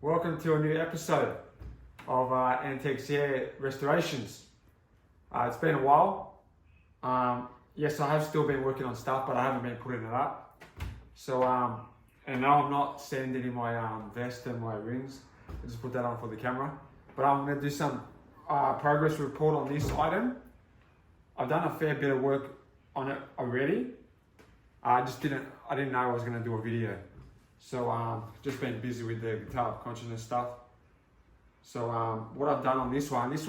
Welcome to a new episode of Antiques Hair Restorations. It's been a while. Yes, I have still been working on stuff, but I haven't been putting it up. So, and now I'm not sanding in my vest and my rings. I just put that on for the camera. But I'm going to do some progress report on this item. I've done a fair bit of work on it already. I didn't know I was going to do a video. So just been busy with the guitar of consciousness stuff. So what I've done on this one's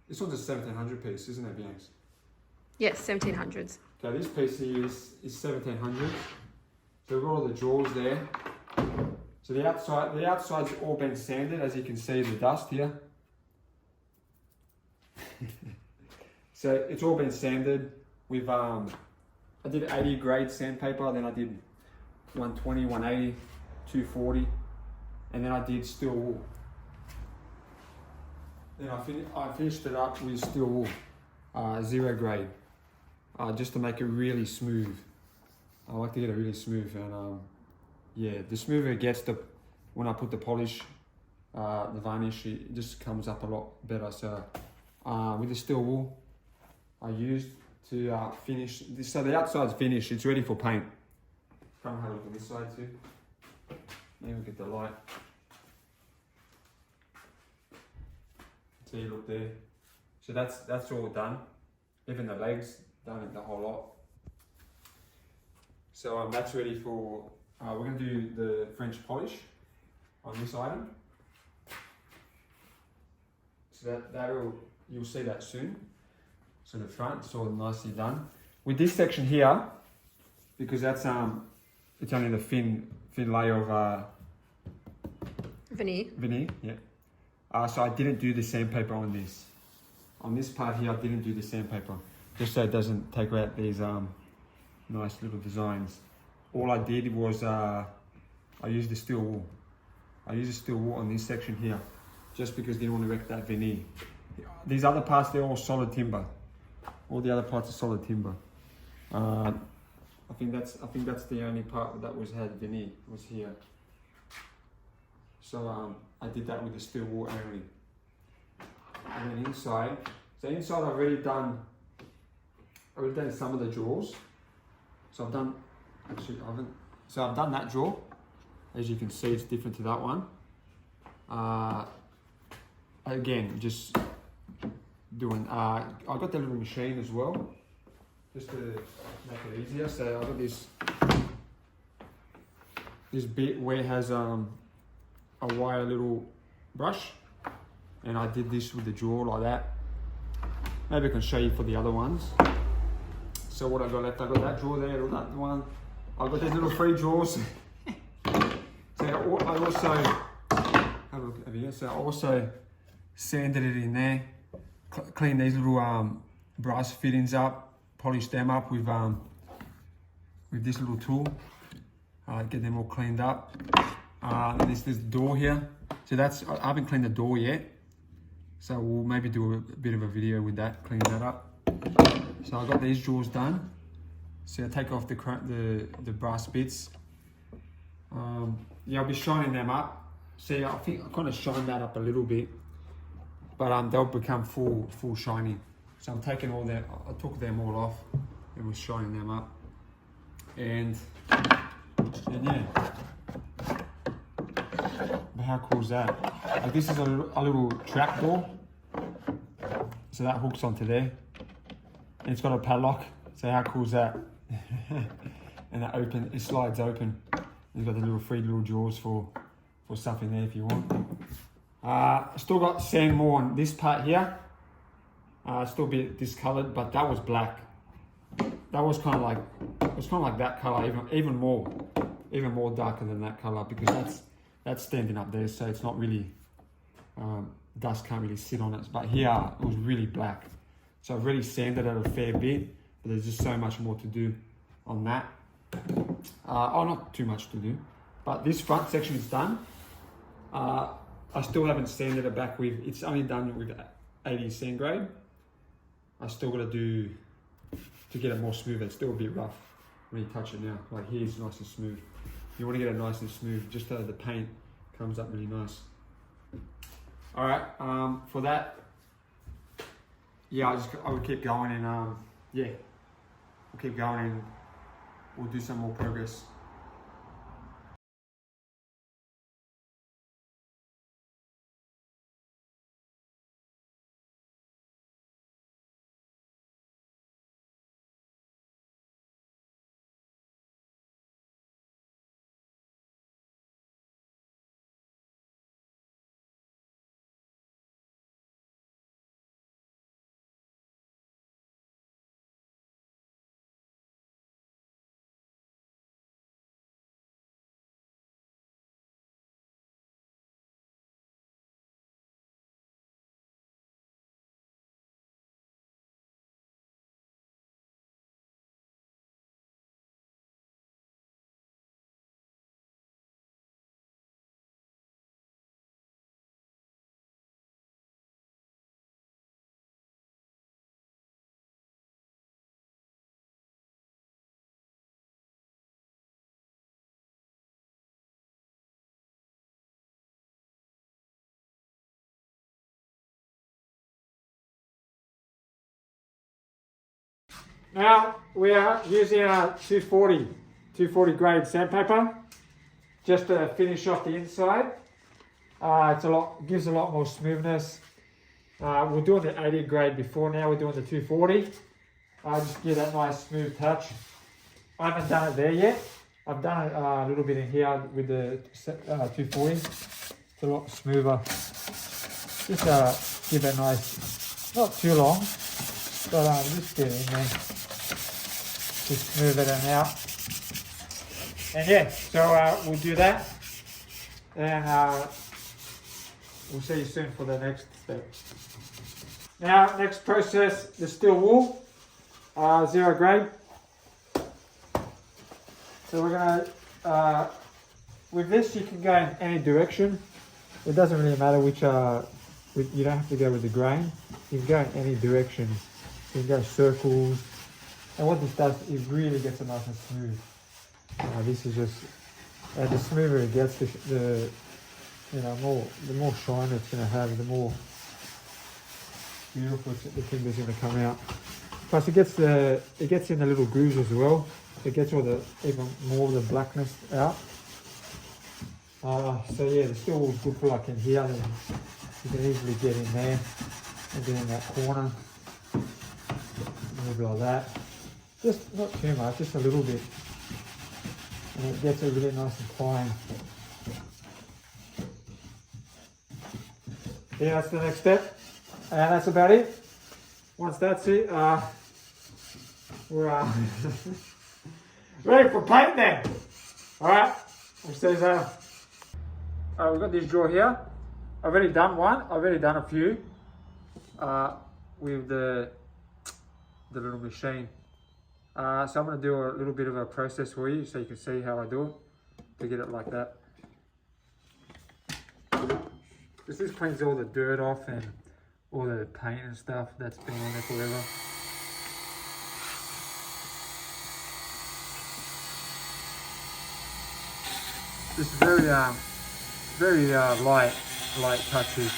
a 1700 piece, isn't it, Bianx? Yes, 1700s. Okay, this piece here is 1700. So we've got all the drawers there. So the outside's all been sanded, as you can see the dust here. So it's all been sanded with I did 80 grade sandpaper, then I did 120, 180, 240, and then I did steel wool. Then I finished it up with steel wool, 0 grade, just to make it really smooth. I like to get it really smooth, and yeah, the smoother it gets, when I put the polish, the varnish, it just comes up a lot better. So with the steel wool, I used to finish this. So the outside's finished, it's ready for paint. Come have a look on this side too. Maybe we'll get the light. See, look there. So that's all done. Even the legs, done it the whole lot. So that's ready for, we're going to do the French polish on this item. So you'll see that soon. So the front, it's all nicely done. With this section here, because that's it's only the thin layer of veneer, yeah. So I didn't do the sandpaper on this. On this part here, I didn't do the sandpaper, just so it doesn't take out these nice little designs. All I did was I used the steel wool. I used the steel wool on this section here, just because I didn't want to wreck that veneer. These other parts, they're all solid timber. All the other parts are solid timber. I think that's the only part that had veneer, was here. So I did that with the steel wool only. And then inside, I've already done some of the drawers. So I've done that drawer. As you can see, it's different to that one. Again, just doing. I got the little machine as well, just to make it easier. So I've got this bit where it has a wire little brush, and I did this with the drawer like that. Maybe I can show you for the other ones. So what I got left, I got that drawer there, that one. I've got these little 3 drawers. So I also have a look over here. So I also sanded it in there, cleaned these little brass fittings up, polish them up with this little tool, get them all cleaned up. There's this door here, so I haven't cleaned the door yet, so we'll maybe do a bit of a video with that, cleaning that up. So I got these drawers done. So I take off the brass bits. Yeah, I'll be shining them up. See, I think I kind of shine that up a little bit, but they'll become full shiny. So I'm taking all that, I took them all off and we're shining them up. And yeah. But how cool is that? Like, this is a little trap door. So that hooks onto there. And it's got a padlock. So how cool is that? And it slides open. You've got the 3 little drawers for stuff in there if you want. Still got sand more on this part here. Still a bit discolored, but that was black. That was kind of like that color, even more darker than that color, because that's standing up there, so it's not really dust can't really sit on it. But here it was really black. So I've already sanded it a fair bit, but there's just so much more to do on that. Not too much to do, but this front section is done. I still haven't sanded it back with. It's only done with 80 sand grade. I still got to do to get it more smooth. It's still a bit rough when you touch it now. Like, here's nice and smooth. You want to get it nice and smooth, just so the paint Comes up really nice. All right, for that, yeah, I would keep going and yeah, we'll keep going and we'll do some more progress. Now we are using our 240 grade sandpaper just to finish off the inside. Gives a lot more smoothness. We're doing the 80 grade before, now we're doing the 240. Just give that nice smooth touch. I haven't done it there yet. I've done it a little bit in here with the 240. It's a lot smoother. Just give it a nice, not too long, but just get in there. Just smooth it out. And yeah, so we'll do that. And we'll see you soon for the next step. Now, next process, the steel wool, 0 grade. So we're gonna, with this you can go in any direction. It doesn't really matter which, you don't have to go with the grain. You can go in any direction. You can go circles. And what this does, it really gets it nice and smooth. This is just, the smoother it gets, the more shine it's going to have, the more beautiful the timber's going to come out. Plus it gets in the little grooves as well. It gets even more of the blackness out. So yeah, the steel wool's good for like in here. You can easily get in there and get in that corner. Maybe like that. Just not too much, just a little bit. And it gets it really nice and fine. Yeah, that's the next step. And that's about it. Once that's it, we're ready for paint then. Alright, we've got this drawer here. I've already done one, I've already done a few with the little machine. So I'm going to do a little bit of a process for you so you can see how I do it to get it like that. Because this cleans all the dirt off and all the paint and stuff that's been on there forever. Just very light touches.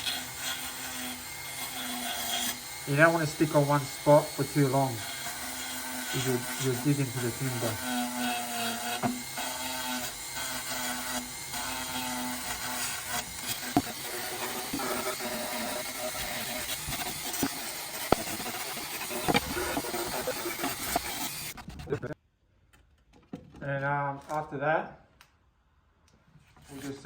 You don't want to stick on one spot for too long. You'll dig into the timber. And after that, we'll just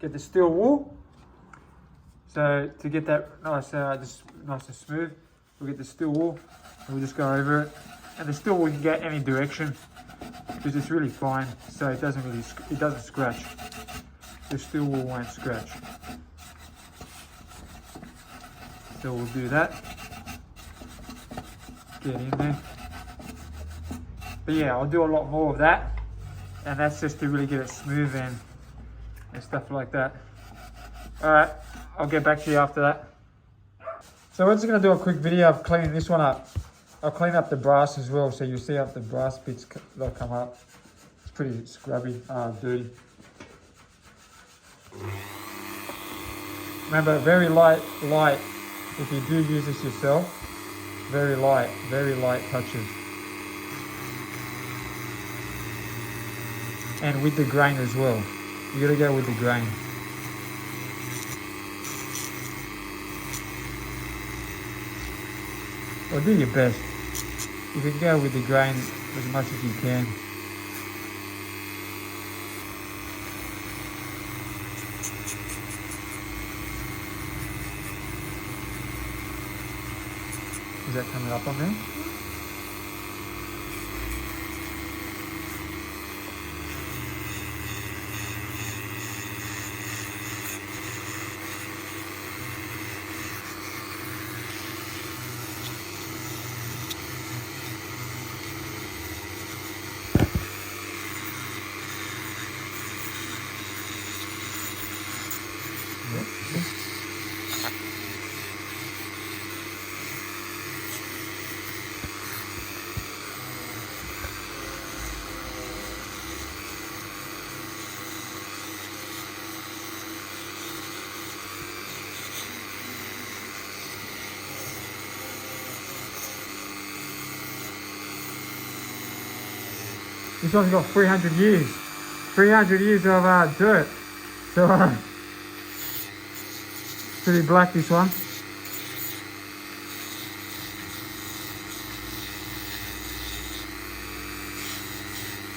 get the steel wool. So to get that nice, just nice and smooth, we'll get the steel wool and we'll just go over it. And the steel wool you can get any direction because it's really fine, so it doesn't scratch. The steel wool won't scratch. So we'll do that. Get in there. But yeah, I'll do a lot more of that, and that's just to really get it smooth and stuff like that. All right, I'll get back to you after that. So we're just gonna do a quick video of cleaning this one up. I'll clean up the brass as well, so you see how the brass bits they'll come up. It's pretty scrubby, dirty. Remember, very light. If you do use this yourself, very light touches. And with the grain as well. You gotta go with the grain. Or do your best. You can go with the grain as much as you can. Is that coming up on there? This one's got 300 years. 300 years of dirt. So, pretty black, this one.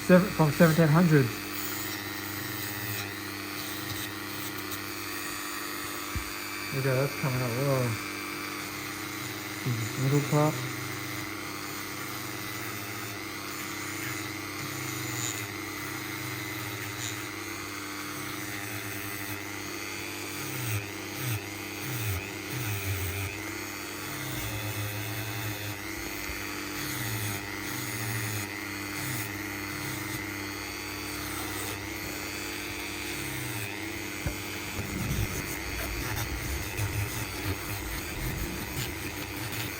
From 1700. Look at that's coming up. Whoa. This middle part.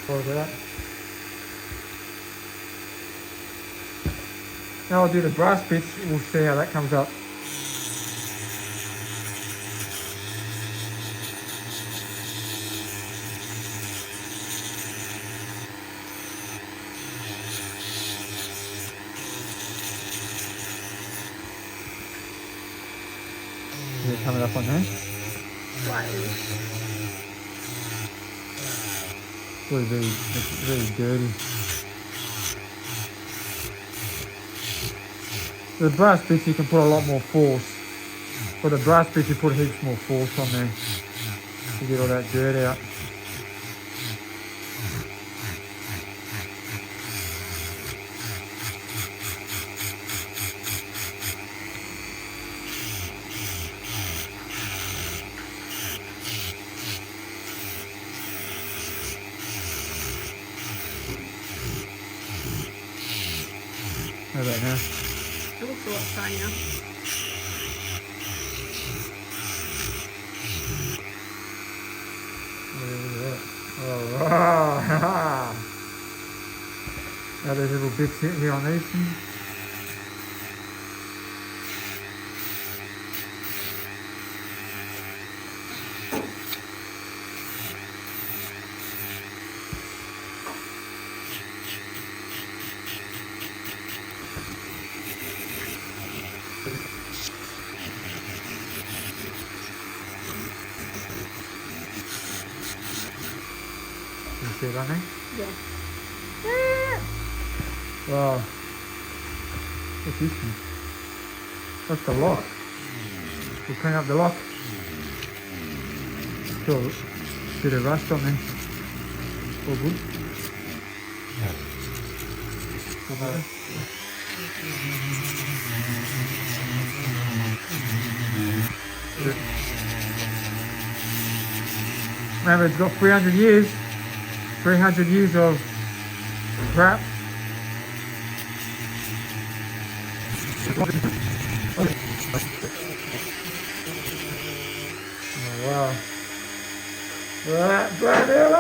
Close that. Now I'll do the brass bits, we'll see how that comes up. Is it coming up on there? Slightly. Very dirty. The brass bits you can put a lot more force. For the brass bits you put heaps more force on there to get all that dirt out. How about now? It looks a lot shinier. Oh, wow. Now there's little bits here on these things. Can you see it on there? Yeah. Wow. What's this thing? That's the lock. We'll clean up the lock. Still a bit of rust on there. All good. Remember, it's got 300 years. 300 years of crap. Oh, wow. Brand new.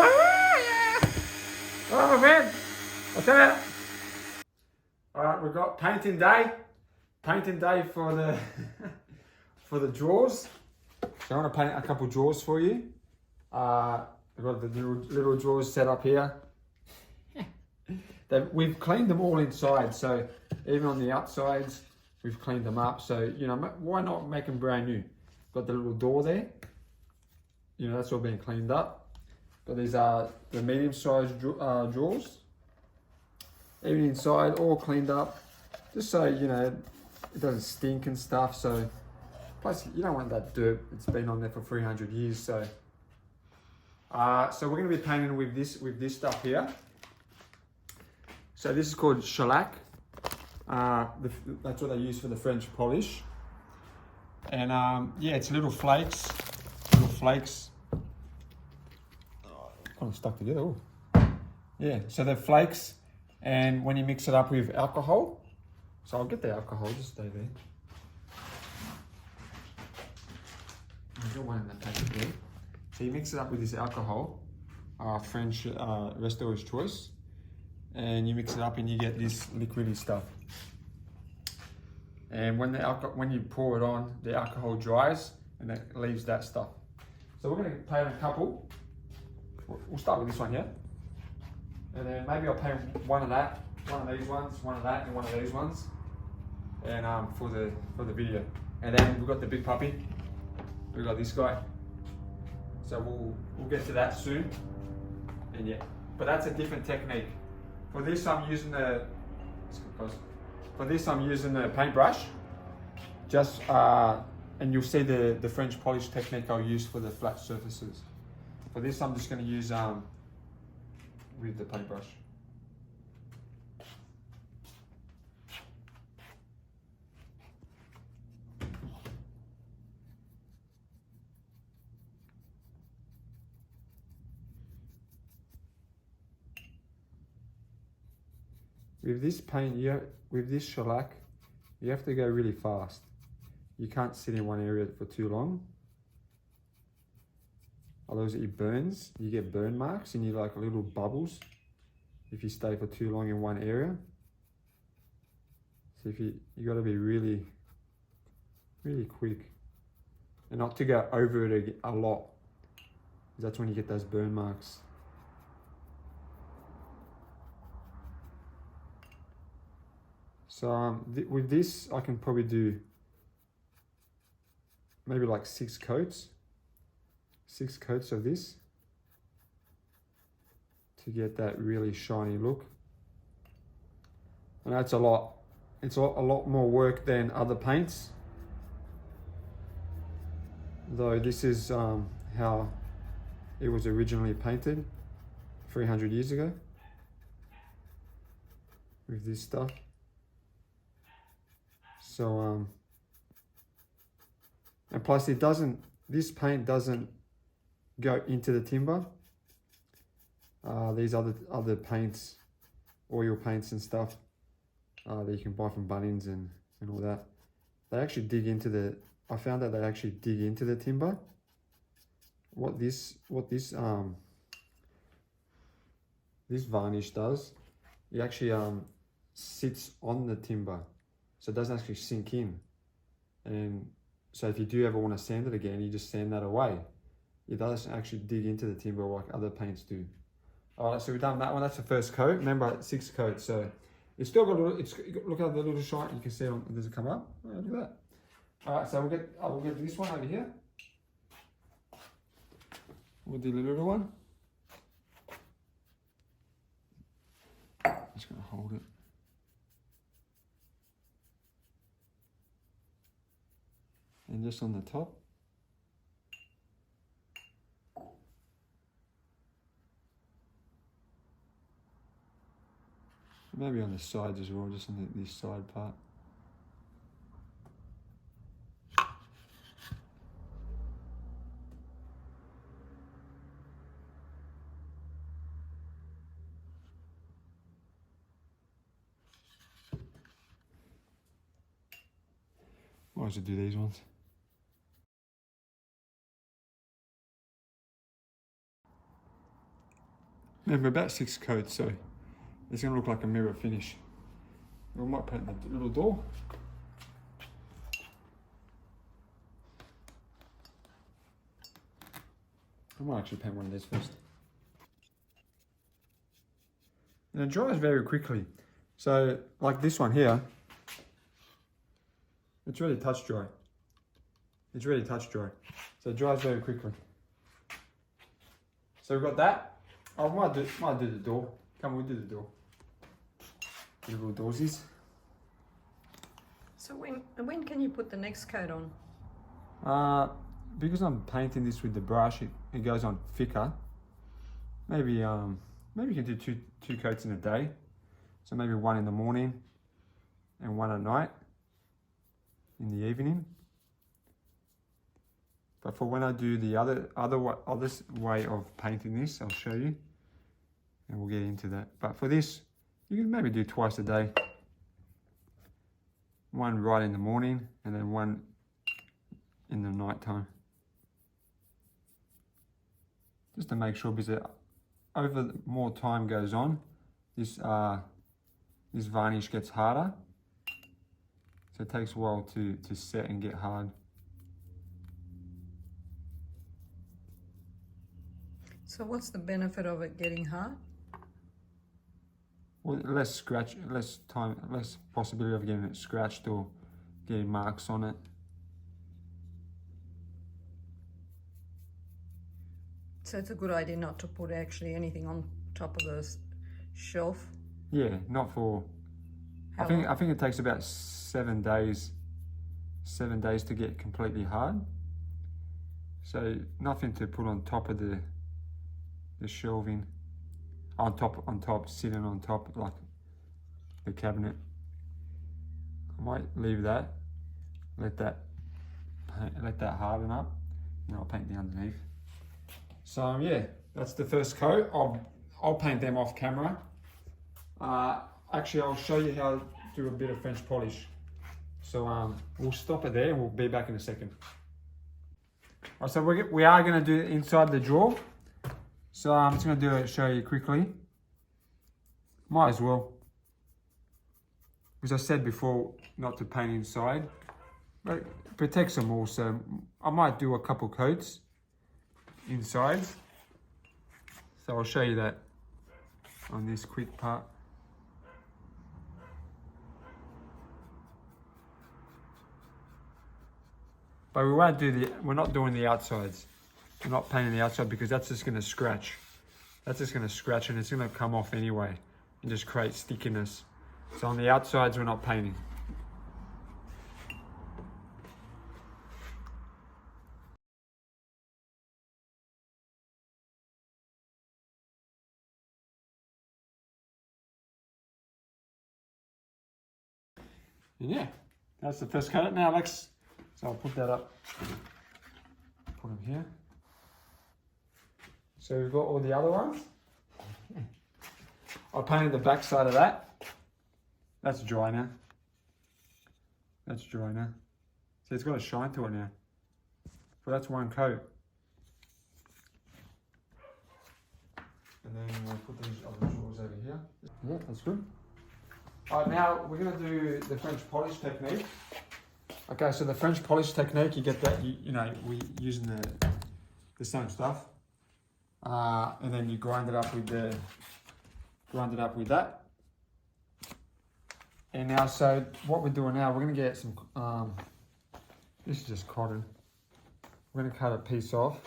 Oh, man. What's that? Alright, we've got painting day. Painting day for the for the drawers. So I want to paint a couple drawers for you. I've got the little drawers set up here. We've cleaned them all inside, so even on the outsides, we've cleaned them up. So, you know, why not make them brand new? Got the little door there. You know, that's all been cleaned up. But these are the medium-sized drawers. Even inside, all cleaned up. Just so, you know, it doesn't stink and stuff. So, plus, you don't want that dirt. It's been on there for 300 years. So, so we're going to be painting with this stuff here. So this is called shellac. That's what they use for the French polish. And yeah, it's little flakes. Oh, kind of stuck together. Ooh. Yeah, so they're flakes. And when you mix it up with alcohol, so I'll get the alcohol, just stay there. I've got one in the packet there. So you mix it up with this alcohol, French Restoreur's Choice. And you mix it up and you get this liquidy stuff. And when you pour it on, the alcohol dries and it leaves that stuff. So we're going to paint a couple. We'll start with this one here. And then maybe I'll paint one of these ones, one of that, and one of these ones. And for the video. And then we've got the big puppy. We've got this guy. So we'll get to that soon. And yeah, but that's a different technique. For this, I'm using the paintbrush. Just and you'll see the French polish technique I'll use for the flat surfaces. For this, I'm just going to use with the paintbrush. With this paint, with this shellac, you have to go really fast. You can't sit in one area for too long. Otherwise it burns, you get burn marks and you like little bubbles if you stay for too long in one area. So if you got to be really quick and not to go over it a lot. That's when you get those burn marks. So with this, I can probably do maybe like 6 coats of this to get that really shiny look. I know it's a lot more work than other paints, though this is how it was originally painted 300 years ago with this stuff. So, and plus this paint doesn't go into the timber. These other paints, oil paints and stuff that you can buy from Bunnings and all that, they actually dig into I found that they actually dig into the timber. What this varnish does, it actually sits on the timber. So it doesn't actually sink in. And so if you do ever want to sand it again, you just sand that away. It doesn't actually dig into the timber like other paints do. All right, so we've done that one. That's the first coat. Remember, 6 coats. So it's still got a little, look at the little shine. You can see it, does it come up? Oh, look at that. All right, so we'll get this one over here. We'll do the little one. Just gonna hold it. And just on the top. Maybe on the sides as well, just on this side part. Might as well do these ones. Remember, about 6 coats, so it's going to look like a mirror finish. We might paint the little door. I might actually paint one of these first. And it dries very quickly. So, like this one here, it's really touch dry. It's really touch dry. So it dries very quickly. So we've got that. I might do the door. Come on, we'll do the door. The little doorsies. So when can you put the next coat on? Because I'm painting this with the brush, it goes on thicker. Maybe you can do two coats in a day. So maybe one in the morning and one at night in the evening. But for when I do the other way of painting this, I'll show you, and we'll get into that. But for this, you can maybe do twice a day. One right in the morning, and then one in the night time. Just to make sure, because over more time goes on, this varnish gets harder. So it takes a while to set and get hard. So what's the benefit of it getting hard? Well, less scratch, less possibility of getting it scratched or getting marks on it. So it's a good idea not to put actually anything on top of the shelf. Yeah, not for. I think it takes about 7 days. 7 days to get completely hard. So nothing to put on top of the shelving. On top, sitting on top like the cabinet. I might leave that. Let that harden up, and I'll paint the underneath. So yeah, that's the first coat. I'll paint them off camera. Actually, I'll show you how to do a bit of French polish. So we'll stop it there and we'll be back in a second. All right, so we are going to do inside the drawer. So I'm just going to show you quickly. Might as well. As I said before, not to paint inside. But it protects them all, so I might do a couple coats inside. So I'll show you that on this quick part. But we're not doing the outsides. We're not painting the outside because that's just going to scratch. That's just going to scratch and it's going to come off anyway and just create stickiness. So on the outsides, we're not painting. And yeah, that's the first coat. Now, Alex, so I'll put that up. Put them here. So we've got all the other ones. I painted the back side of that. That's dry now. That's dry now. See, it's got a shine to it now. But that's one coat. And then we'll put these other drawers over here. Yeah, that's good. All right, now we're going to do the French polish technique. Okay, so the French polish technique, you get that, you know, we're using the same stuff. And then you grind it up with that. And now, so what we're doing now, we're going to get some, this is just cotton. We're going to cut a piece off.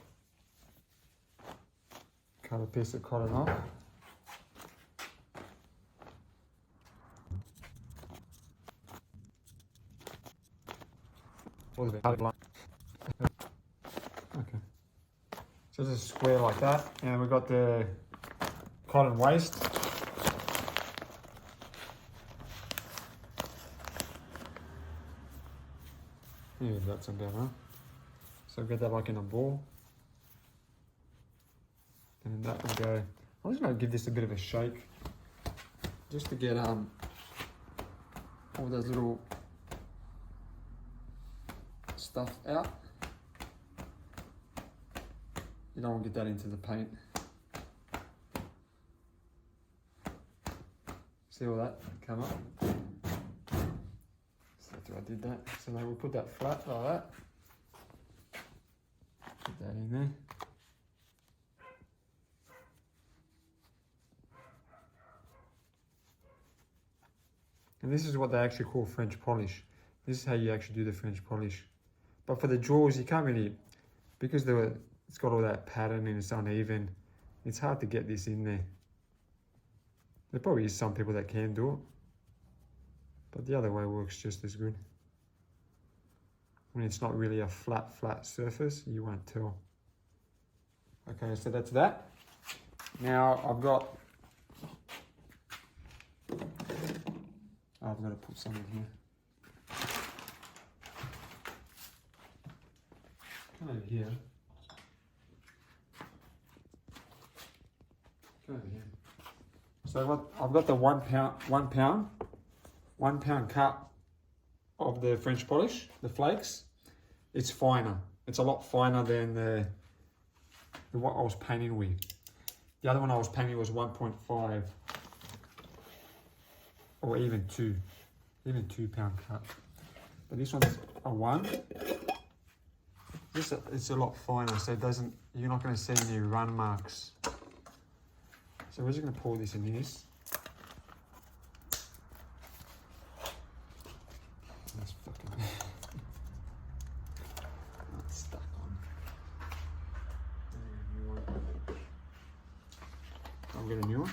Cut a piece of cotton off. Okay. So just a square like that, and we've got the cotton waste. Yeah, that's about right. So get that like in a ball, and then that will go. I'm just going to give this a bit of a shake, just to get all those little stuff out. You don't want to get that into the paint. See all that come up? So after I did that, so now we'll put that flat like that. Put that in there. And this is what they actually call French polish. This is how you actually do the French polish. But for the jaws, you can't really, because it's got all that pattern and it's uneven, it's hard to get this in there. There probably is some people that can do it, but the other way works just as good. When it's not really a flat surface, you won't tell. Okay, so that's that. Now I've got to put some in here. Come over here. Come over here. So I've got the 1 pound cut of the French polish, the flakes. It's finer. It's a lot finer than the what I was painting with. The other one I was painting was 1.5 or even 2 pound cut. But this one's a 1. It's a lot finer, so you're not going to see any run marks. So we're just going to pour this in this. That's fucking that's stuck on. New one. I'll get a new one.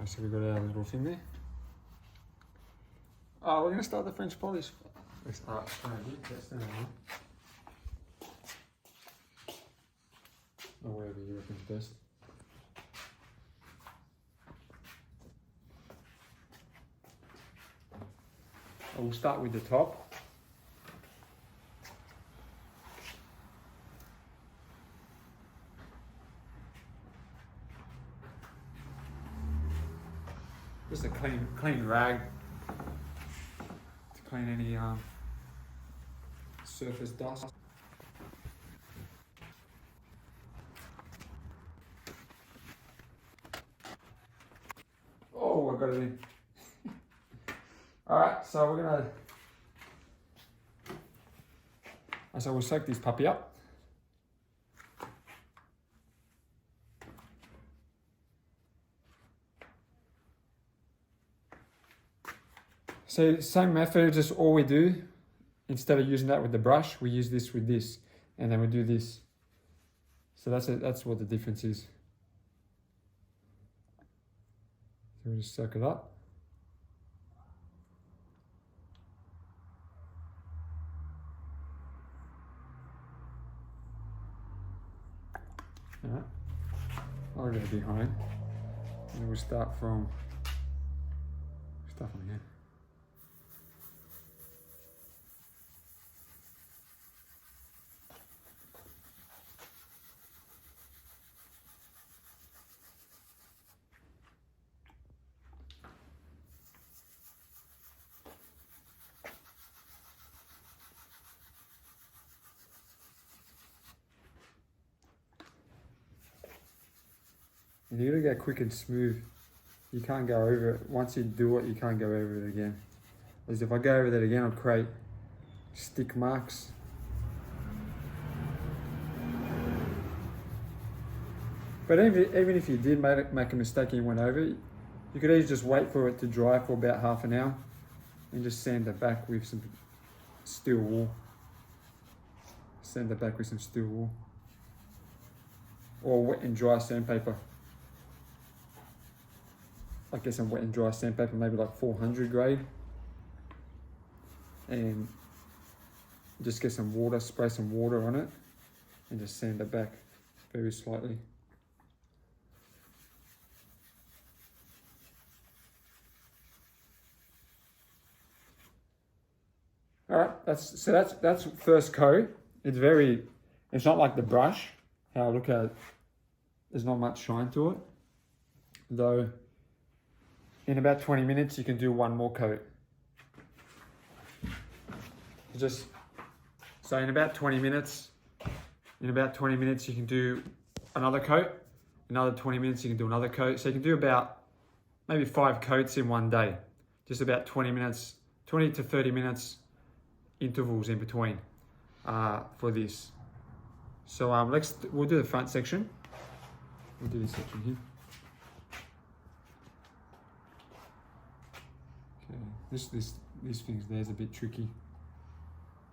So we've got our little thing there. Oh, we're going to start the French polish. Let's start that's the one. Or wherever you reckon's best. We'll start with the top. Just a clean rag to clean any surface dust. Oh, I got it in. All right, so we're gonna. So we'll soak this puppy up. So same method, just all we do, instead of using that with the brush, we use this with this, and then we do this. So that's what the difference is. So we just soak it up. Alright, I'll go behind, and then we'll start from stuff on here. You gotta go quick and smooth. You can't go over it. Once you do it, you can't go over it again. Because if I go over that again, I'll create stick marks. But even if you did make a mistake and you went over it, you could easily just wait for it to dry for about half an hour and just sand it back with some steel wool. Sand it back with some steel wool. Or wet and dry sandpaper. I guess some wet and dry sandpaper, maybe like 400 grade. And just get some water, spray some water on it and just sand it back very slightly. All right, that's first coat. It's not like the brush. how look at it, there's not much shine to it. Though in about 20 minutes you can do one more coat. So in about 20 minutes you can do another coat. Another 20 minutes you can do another coat. So you can do about maybe 5 coats in one day. Just about 20 minutes, 20 to 30 minutes intervals in between for this. So we'll do the front section. We'll do this section here. Okay, this thing there's a bit tricky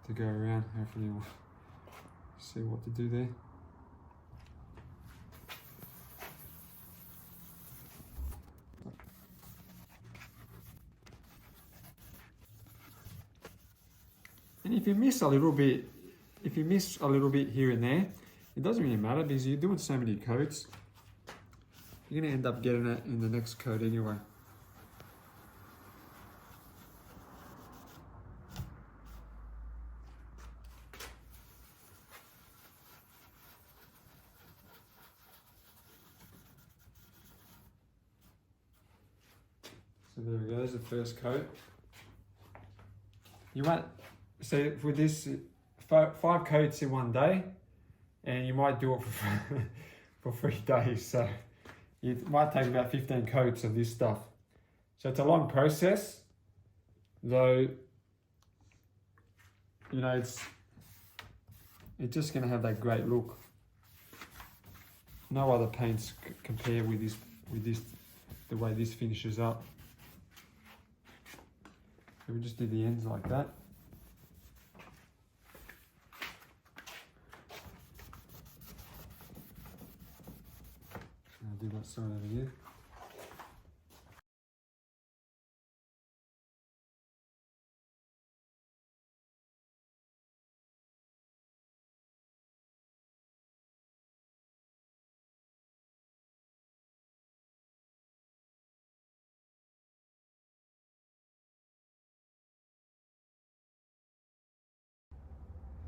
to go around. Hopefully we'll see what to do there. And if you miss a little bit here and there, it doesn't really matter because you're doing so many coats. You're gonna end up getting it in the next coat anyway. So there we go, there's the first coat. You might, so with this, 5 coats in one day, and you might do it for 3 days. So it might take about 15 coats of this stuff. So it's a long process, though, you know, it's just gonna have that great look. No other paints compare with this, the way this finishes up. So we just do the ends like that. I'll do that side over here.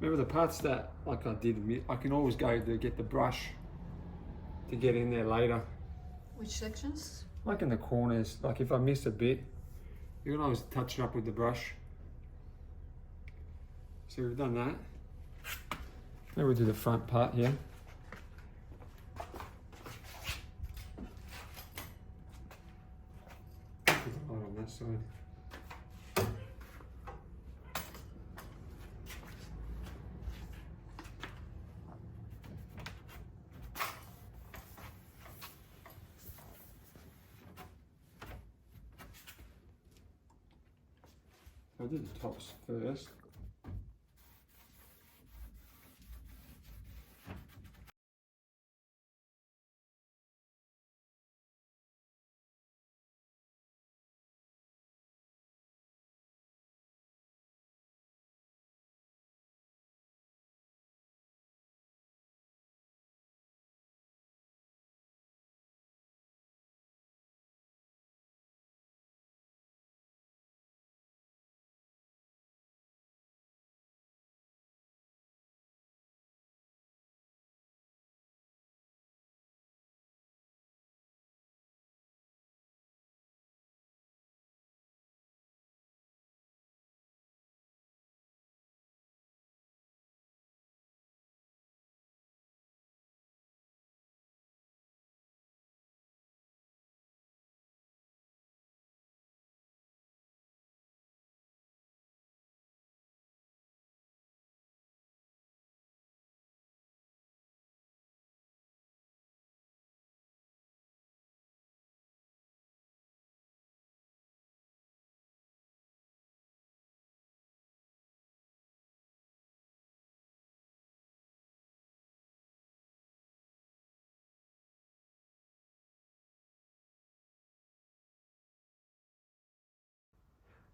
Remember the parts that, like I did, I can always go to get the brush to get in there later. Which sections? Like in the corners, like if I miss a bit, you can always touch it up with the brush. So we've done that. Now we'll do the front part here. Put the light on that side. I'll do the tops first.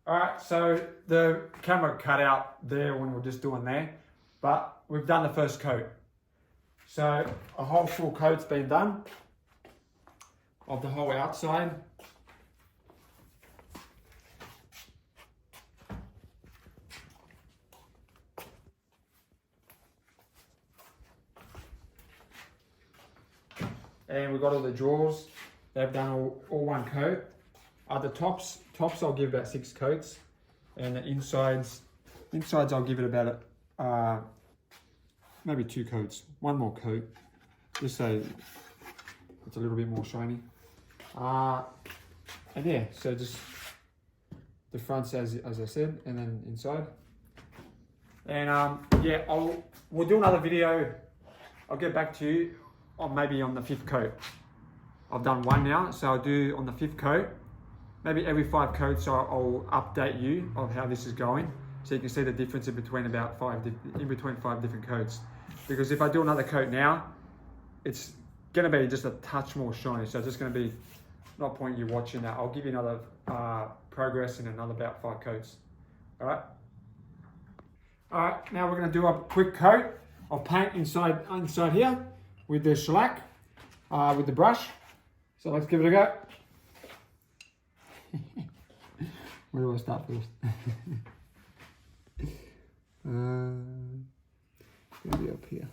All right, so the camera cut out there when we're just doing there, but we've done the first coat. So a whole full coat's been done of the whole outside. And we've got all the drawers. They've done all one coat. The tops I'll give about 6 coats. And the insides I'll give it about maybe 2 coats. One more coat, just so it's a little bit more shiny. And yeah, so just the fronts as I said, and then inside. And yeah, we'll do another video. I'll get back to you on maybe on the 5th coat. I've done 1 now, so I'll do on the 5th coat. Maybe every 5 coats I'll update you of how this is going, so you can see the difference in between about 5 different coats. Because if I do another coat now, it's going to be just a touch more shiny, so it's just going to be not point you watching that. I'll give you another progress in another about 5 coats. All right, now we're going to do a quick coat of paint inside here with the shellac, with the brush. So let's give it a go. Where do I start first? Maybe up here.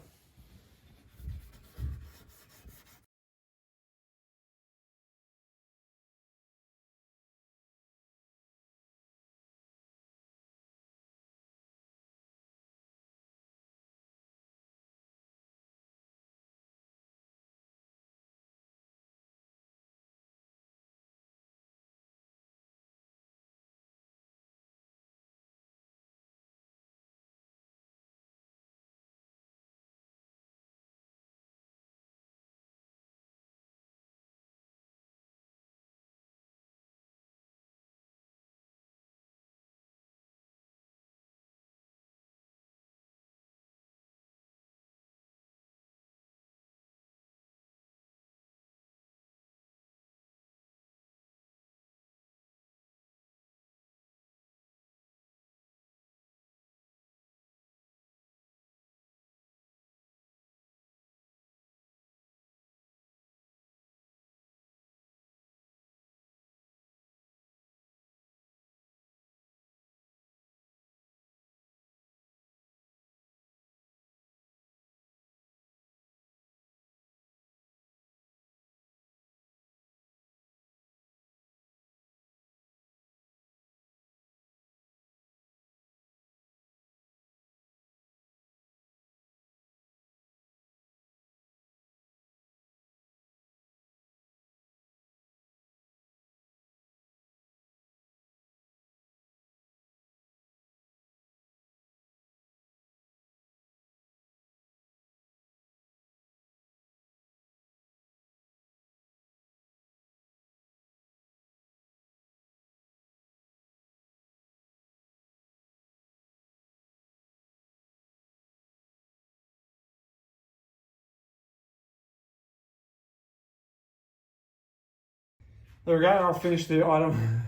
There we go, I'll finish the item.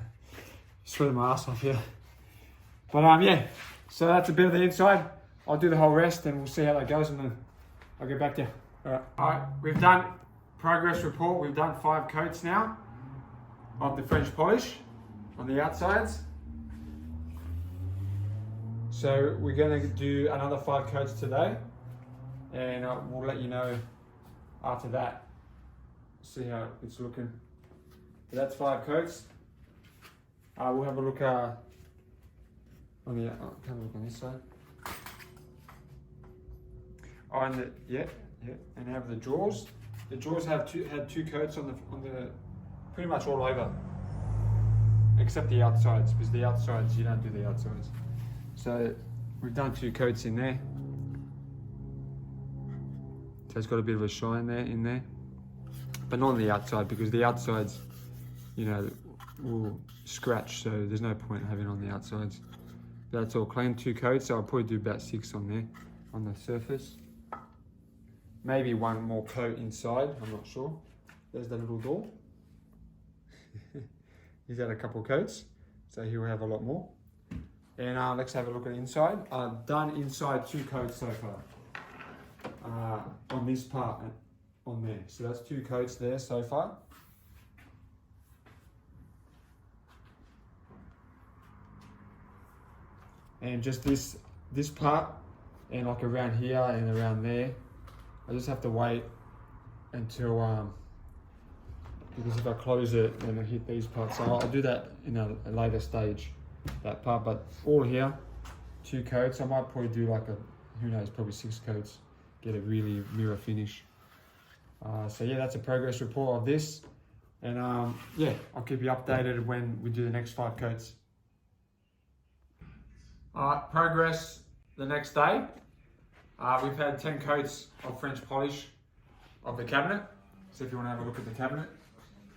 Sweating my ass off here. But yeah, so that's a bit of the inside. I'll do the whole rest and we'll see how that goes and then I'll get back to you. Alright, we've done progress report. We've done 5 coats now of the French polish on the outsides. So we're going to do another 5 coats today and we'll let you know after that. See how it's looking. So that's 5 coats. We'll have a look on the. Have a look on this side. Oh, and and have the drawers. The drawers had 2 coats on the pretty much all over, except the outsides, because the outsides you don't do the outsides. So we've done 2 coats in there. So it's got a bit of a shine there in there, but not on the outside because the outsides, you know, will scratch, so there's no point having it on the outsides. But that's all clean, 2 coats, so I'll probably do about 6 on there, on the surface. Maybe 1 more coat inside, I'm not sure. There's the little door. He's had a couple of coats, so he'll have a lot more. And let's have a look at inside. I've done inside 2 coats so far. On this part, on there. So that's 2 coats there so far. And just this part, and like around here and around there, I just have to wait until because if I close it, then it'll hit these parts. So I'll do that in a later stage, that part. But all here, 2 coats. I might probably do like who knows, probably 6 coats. Get a really mirror finish. So yeah, that's a progress report of this. And yeah, I'll keep you updated when we do the next 5 coats. Progress the next day. We've had 10 coats of French polish of the cabinet. So if you want to have a look at the cabinet,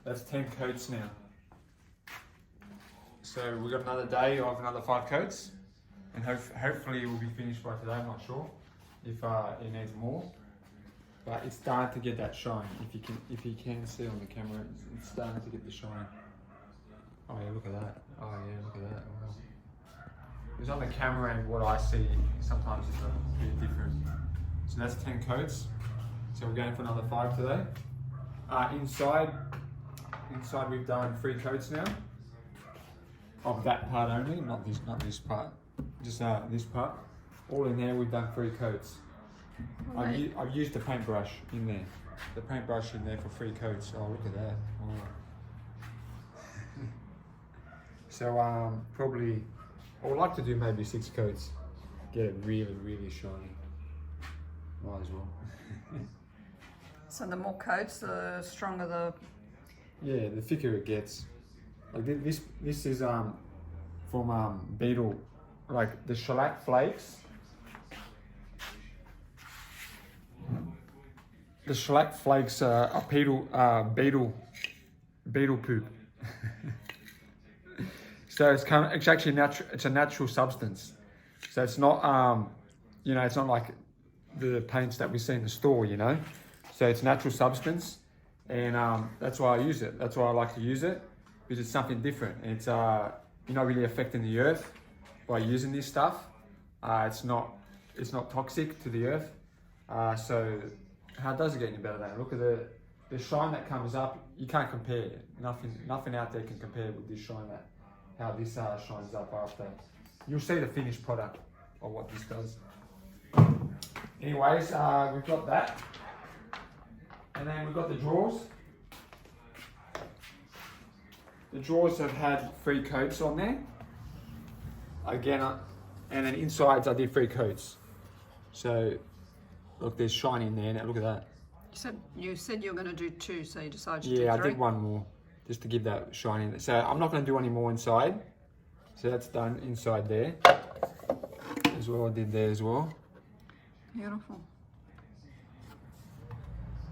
that's 10 coats now. So we've got another day of another 5 coats, and hopefully we'll be finished by today. I'm not sure if it needs more, but it's starting to get that shine. If you can see on the camera, it's starting to get the shine. Oh yeah, look at that. Oh yeah, look at that. Wow. Because on the camera and what I see sometimes is a bit different. So that's 10 coats. So we're going for another 5 today. Inside we've done 3 coats now of that part only, not this part, just this part. All in there we've done 3 coats. Right. I've used the paintbrush in there, for 3 coats. Oh, look at that. Oh. So probably I would like to do maybe 6 coats, get it really, really shiny. Might as well. So the more coats, the stronger the... Yeah, the thicker it gets. Like this is from beetle, like the shellac flakes. The shellac flakes are beetle poop. So it's actually natural. It's a natural substance. So it's not you know, it's not like the paints that we see in the store, you know. So it's natural substance, and that's why I use it. That's why I like to use it, because it's something different. It's you're not really affecting the earth by using this stuff. It's not toxic to the earth. So how does it get any better than that? Look at the shine that comes up. You can't compare it. Nothing out there can compare with this shine how this shines up after. You'll see the finished product of what this does. Anyways, we've got that. And then we've got the drawers. The drawers have had 3 coats on there. Again, and then insides I did 3 coats. So look, there's shine in there. Now look at that. You said you were going to do 2, so you decided to do 3? Yeah, I did 1 more, just to give that shine in there. So I'm not going to do any more inside. So that's done inside there. As well, I did there as well. Beautiful.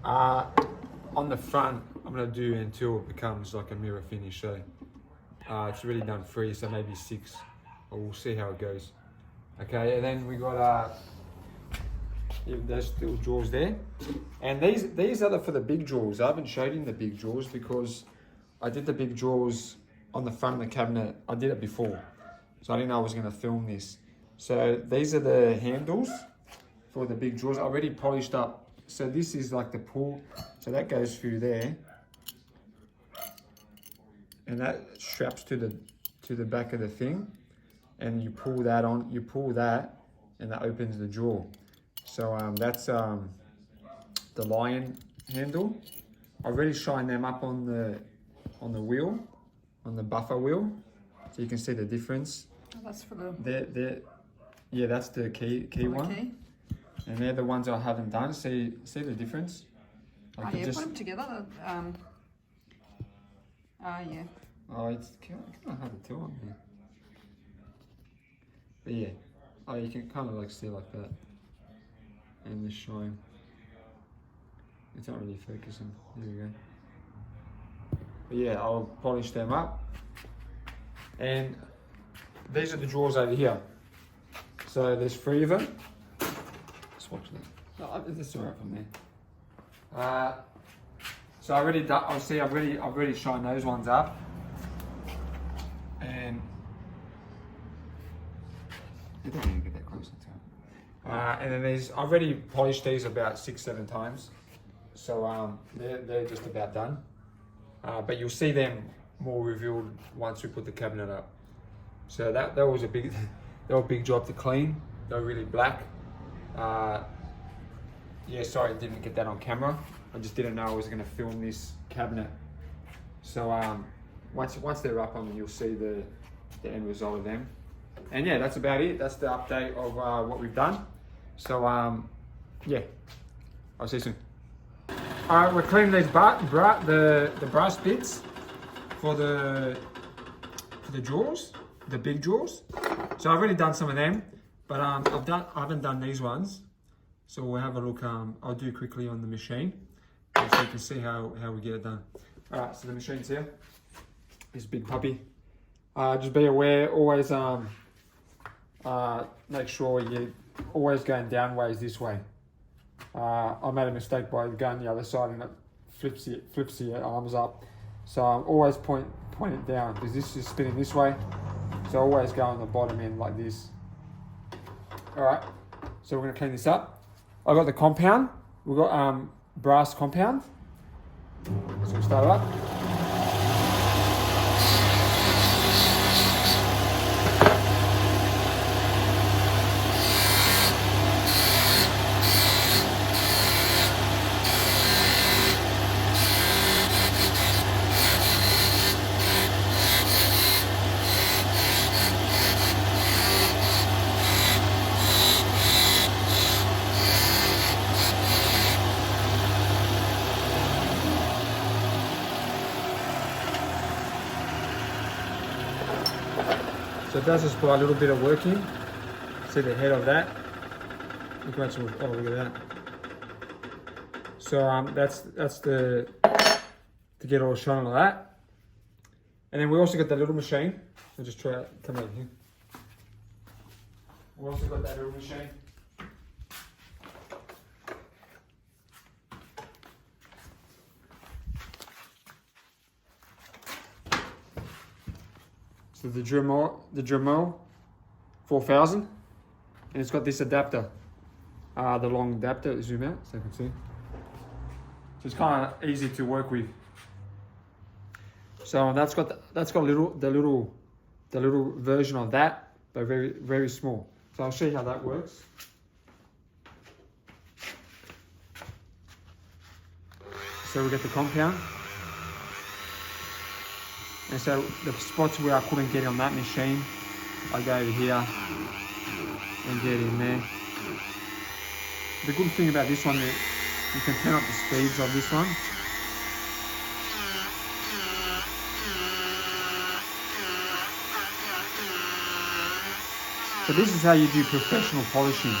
On the front, I'm going to do until it becomes like a mirror finish. So it's already done 3, so maybe 6. But we'll see how it goes. Okay, and then we got those little drawers there. And these are for the big drawers. I haven't showed you the big drawers because I did the big drawers on the front of the cabinet. I did it before, so I didn't know I was going to film this. So these are the handles for the big drawers. I already polished up. So this is like the pull. So that goes through there, and that straps to the back of the thing, and you pull that on. You pull that, and that opens the drawer. So that's the lion handle. I already shined them up on the wheel, on the buffer wheel, so you can see the difference. Oh, that's for the... Yeah, that's the key one. Key. And they're the ones I haven't done. See the difference? Like yeah, put them together. Yeah. Oh, it's kind of hard to tell on here. But yeah, you can kind of like see like that. And the shine. It's not really focusing. There we go. But yeah, I'll polish them up. And these are the drawers over here. So there's 3 of them. Just watch that. No, that's alright from there. So I've already shined those ones up. And you don't need to get that close into it. And then I've already polished these about 6-7 times. So they're just about done. But you'll see them more revealed once we put the cabinet up. So that was a big job to clean. They were really black. Yeah, sorry, I didn't get that on camera. I just didn't know I was going to film this cabinet. So once they're up on, you'll see the end result of them. And yeah, that's about it. That's the update of what we've done. So yeah, I'll see you soon. All right, we're cleaning these the brass bits for the drawers, the big drawers. So I've already done some of them, but I haven't done these ones. So we'll have a look. I'll do quickly on the machine, so you can see how we get it done. All right, so the machine's here. This big puppy. Just be aware, always make sure you're always going downways this way. I made a mistake by going the other side and it flips the arms up. So always point it down because this is spinning this way. So always go on the bottom end like this. All right, so we're gonna clean this up. I've got the compound. We've got brass compound. So we'll start up. So it does just put a little bit of work in. See the head of that? Look at that. So that's to get all shine like that. And then we also got that little machine. I'll just try it, come over here. We also got that little machine. So the Dremel 4000, and it's got this adapter, the long adapter. Zoom out so you can see. So it's kind of easy to work with. So that's got the little version of that, but very small. So I'll show you how that works. So we get the compound. And so the spots where I couldn't get on that machine, I go over here and get in there. The good thing about this one is you can turn up the speeds of this one. So this is how you do professional polishing.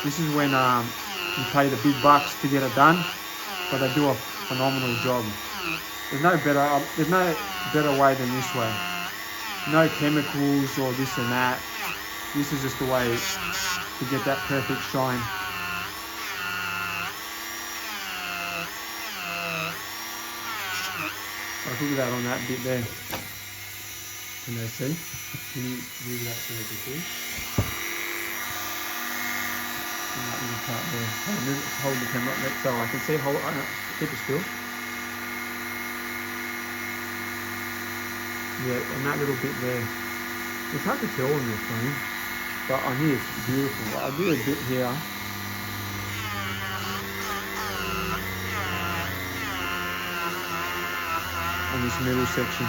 This is when you pay the big bucks to get it done, but they do a phenomenal job. There's no better way than this way. No chemicals or this and that. This is just the way to get that perfect shine. I'll put that on that bit there. Can they see? Can you move that so they can see? And that little part there. Hold the camera up so I can see. Keep it still. Yeah, and that little bit there. It's hard to tell on your phone, but on here it's beautiful. I'll do a bit here. On this middle section.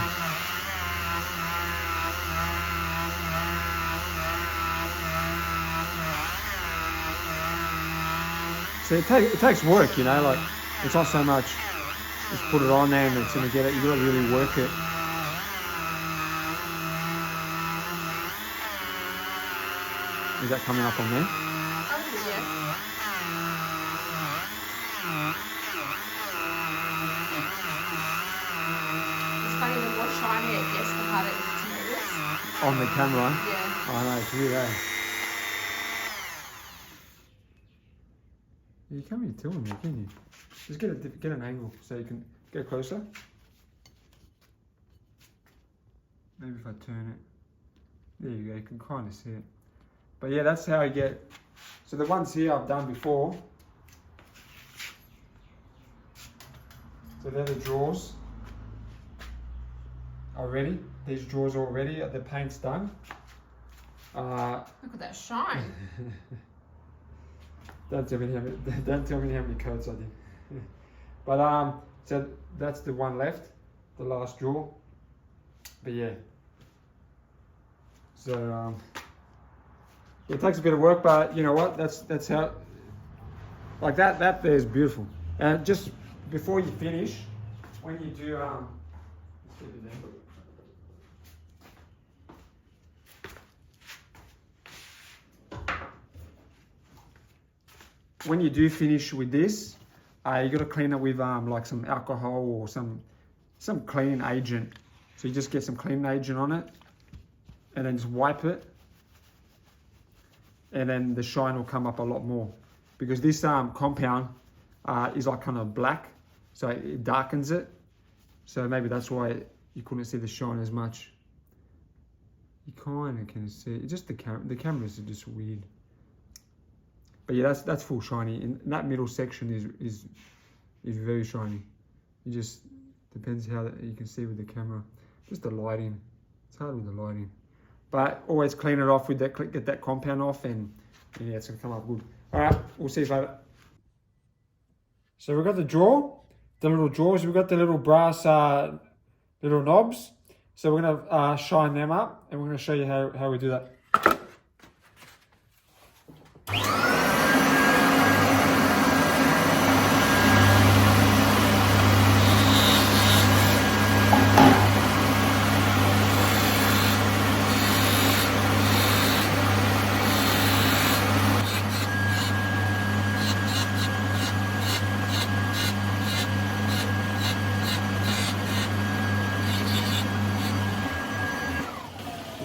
So it takes work, you know, like it's not so much just put it on there and it's gonna get it. You gotta really work it. Is that coming up on there? Yeah. It's funny, the more shiny it gets, the harder it is to notice. On the camera? Yeah. Oh, I know, it's weird, eh? You can't really tell me, can you? Just get an angle so you can go closer. Maybe if I turn it. There you go, you can kind of see it. But yeah, that's how I get. So the ones here I've done before. So they're the drawers already. These drawers are already. The paint's done. Look at that shine. Don't tell me how many coats I did. But so that's the one left, the last drawer. But yeah. So it takes a bit of work, but you know what? That's how. Like that there is beautiful. And just before you finish, when you do let's get it there. When you do finish with this, you got to clean it with like some alcohol or some cleaning agent. So you just get some cleaning agent on it, and then just wipe it, and then the shine will come up a lot more, because this compound is like kind of black, so it darkens it. So maybe that's why you couldn't see the shine as much. You kind of can see it. Just the cameras are just weird. But yeah, that's full shiny, and that middle section is very shiny. It just depends how you can see with the camera. Just the lighting, it's hard with the lighting. But always clean it off with that, get that compound off, and yeah, it's gonna come up good. All right, we'll see you later. So we've got the drawer, the little drawers. We've got the little brass little knobs. So we're gonna shine them up, and we're gonna show you how we do that.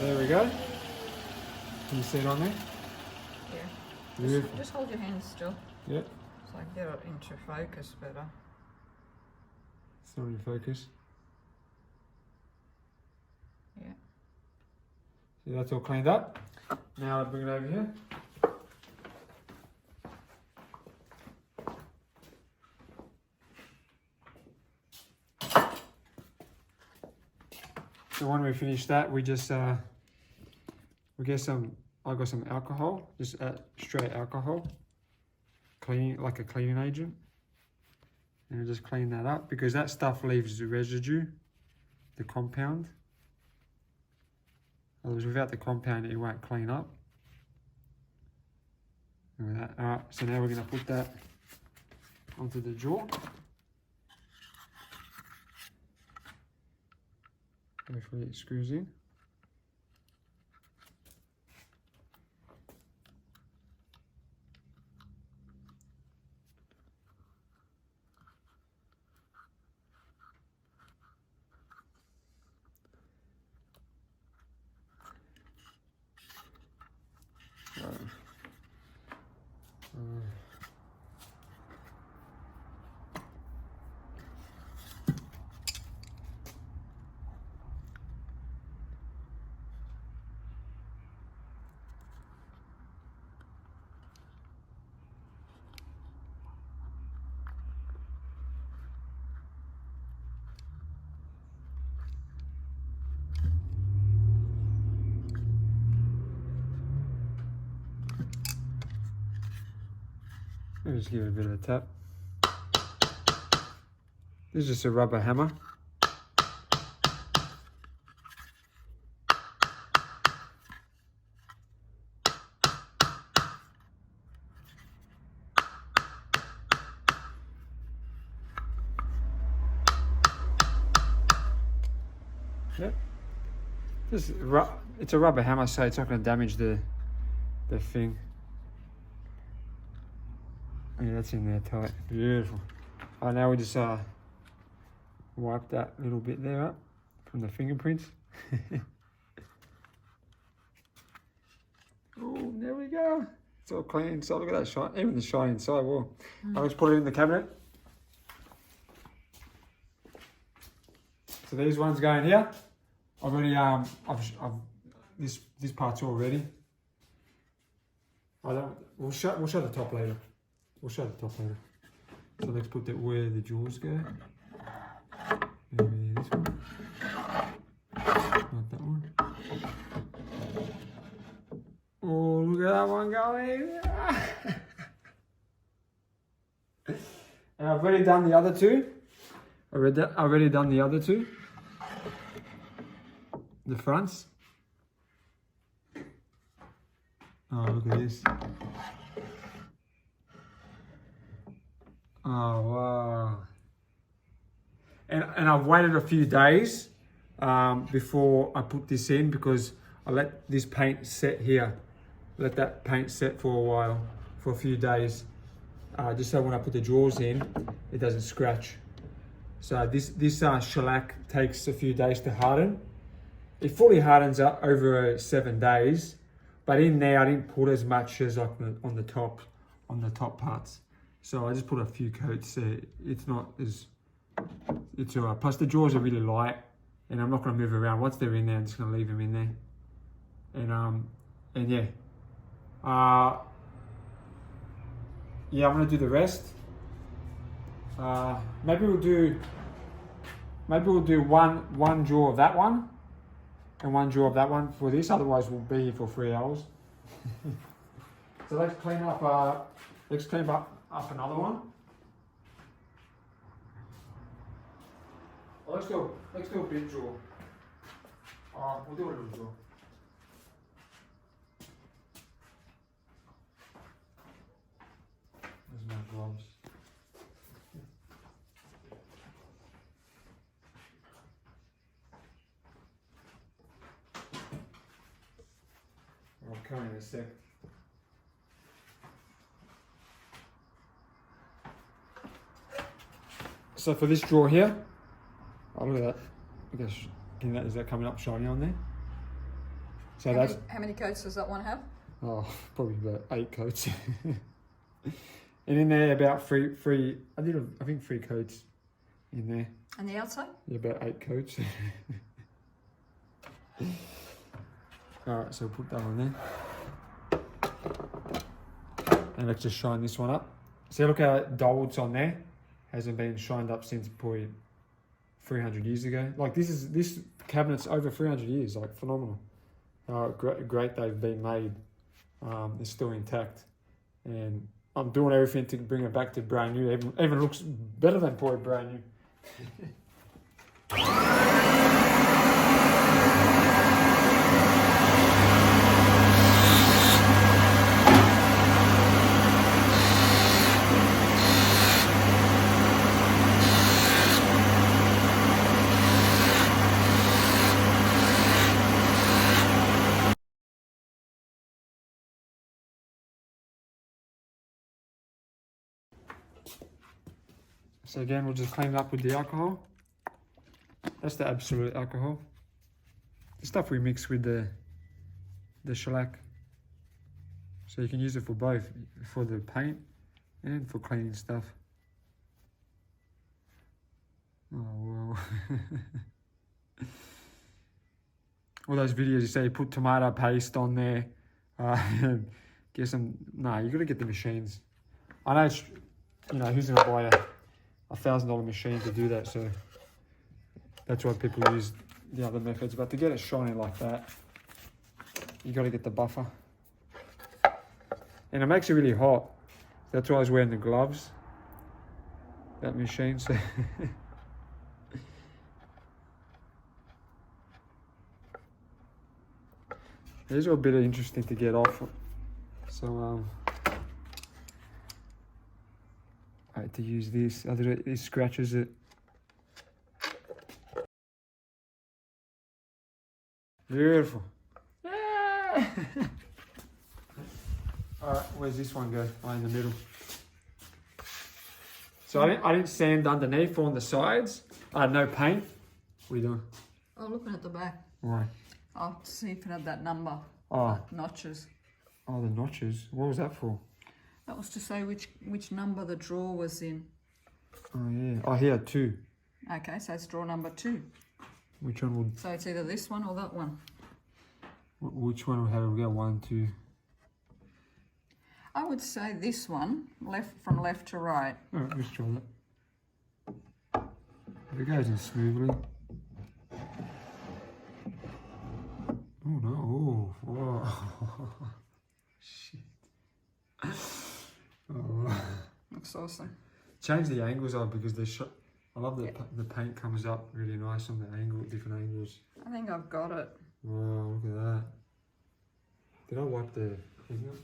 There we go. Can you see it on there? Yeah. Just hold your hands still. Yep. So I can get it into focus better. It's not in focus. Yeah. See, that's all cleaned up. Now I'll bring it over here. So when we finish that, we just we get some. I got some alcohol, just straight alcohol, cleaning like a cleaning agent, and I just clean that up, because that stuff leaves the residue, the compound. Otherwise, without the compound, it won't clean up. Look at that. All right, so now we're going to put that onto the drawer. Hopefully it screws in. I'll just give it a bit of a tap. This is just a rubber hammer. Yep. It's a rubber hammer, so it's not going to damage the thing. Yeah, that's in there tight. Beautiful. Oh, now we just wipe that little bit there up from the fingerprints. Oh, there we go. It's all clean inside. Look at that shine. Even the shine inside. Whoa. I'll just put it in the cabinet. So these ones go in here. I've already this part's all ready. We'll show the top later. We'll show the top later. So let's put that where the jaws go. Maybe this one. Not that one. Oh, look at that one going. How I've already done the other two. I've already done the other two. The fronts. Oh, look at this. Oh, wow. And I've waited a few days before I put this in because I let this paint set here. Let that paint set for a while, for a few days. Just so when I put the drawers in, it doesn't scratch. So this shellac takes a few days to harden. It fully hardens up over 7 days, but in there I didn't put as much as like on the top parts. So I just put a few coats. It's not as, it's alright. Plus the drawers are really light, and I'm not going to move around. Once they're in there, I'm just going to leave them in there. And yeah, yeah, I'm going to do the rest. Maybe we'll do one drawer of that one and one drawer of that one for this. Otherwise, we'll be here for 3 hours. So let's clean up. Let's clean up another one. Well, let's do a big drawer. We'll do a little drawer. There's my gloves. I'll come in a sec. So for this drawer here, oh look at that. I guess, is that coming up shiny on there? So how many coats does that one have? Oh, probably about 8 coats. And in there about three. I think 3 coats in there. And the outside? Yeah, about 8 coats. Alright, so we'll put that on there. And let's just shine this one up. See, look how dull it's on there. Hasn't been shined up since probably 300 years ago. Like this cabinet's over 300 years, like phenomenal. Great they've been made. It's still intact. And I'm doing everything to bring it back to brand new. Even looks better than probably brand new. So again, we'll just clean it up with the alcohol. That's the absolute alcohol. The stuff we mix with the shellac. So you can use it for both, for the paint and for cleaning stuff. Oh, wow. All those videos you say you put tomato paste on there. Get some, no, you got to get the machines. I know, it's, you know, who's going to buy a $1,000 machine to do that, so that's why people use the other methods. But to get it shiny like that, you got to get the buffer, and it makes it really hot. That's why I was wearing the gloves. That machine. So these are a bit interesting to get off. So I had to use this. Otherwise, it scratches it. Beautiful. Yeah. Alright, where's this one go? Oh, in the middle. So I didn't sand underneath or on the sides. I had no paint. What are you doing? Oh, looking at the back. Why? I'll see if it had that number. Oh. Notches. Oh, the notches. What was that for? That was to say which number the drawer was in. Oh yeah. Oh, here 2. Okay, so it's drawer number 2. Which one would? So it's either this one or that one. Which one would have we go? 1, 2. I would say this one, from left to right. All right, let's try that. If it goes in smoothly. Oh no! Oh, shit! Oh. Looks awesome. change the angles of because I love the paint comes up really nice on the angle, different angles. I think I've got it. Wow, look at that. Did I wipe the thing up?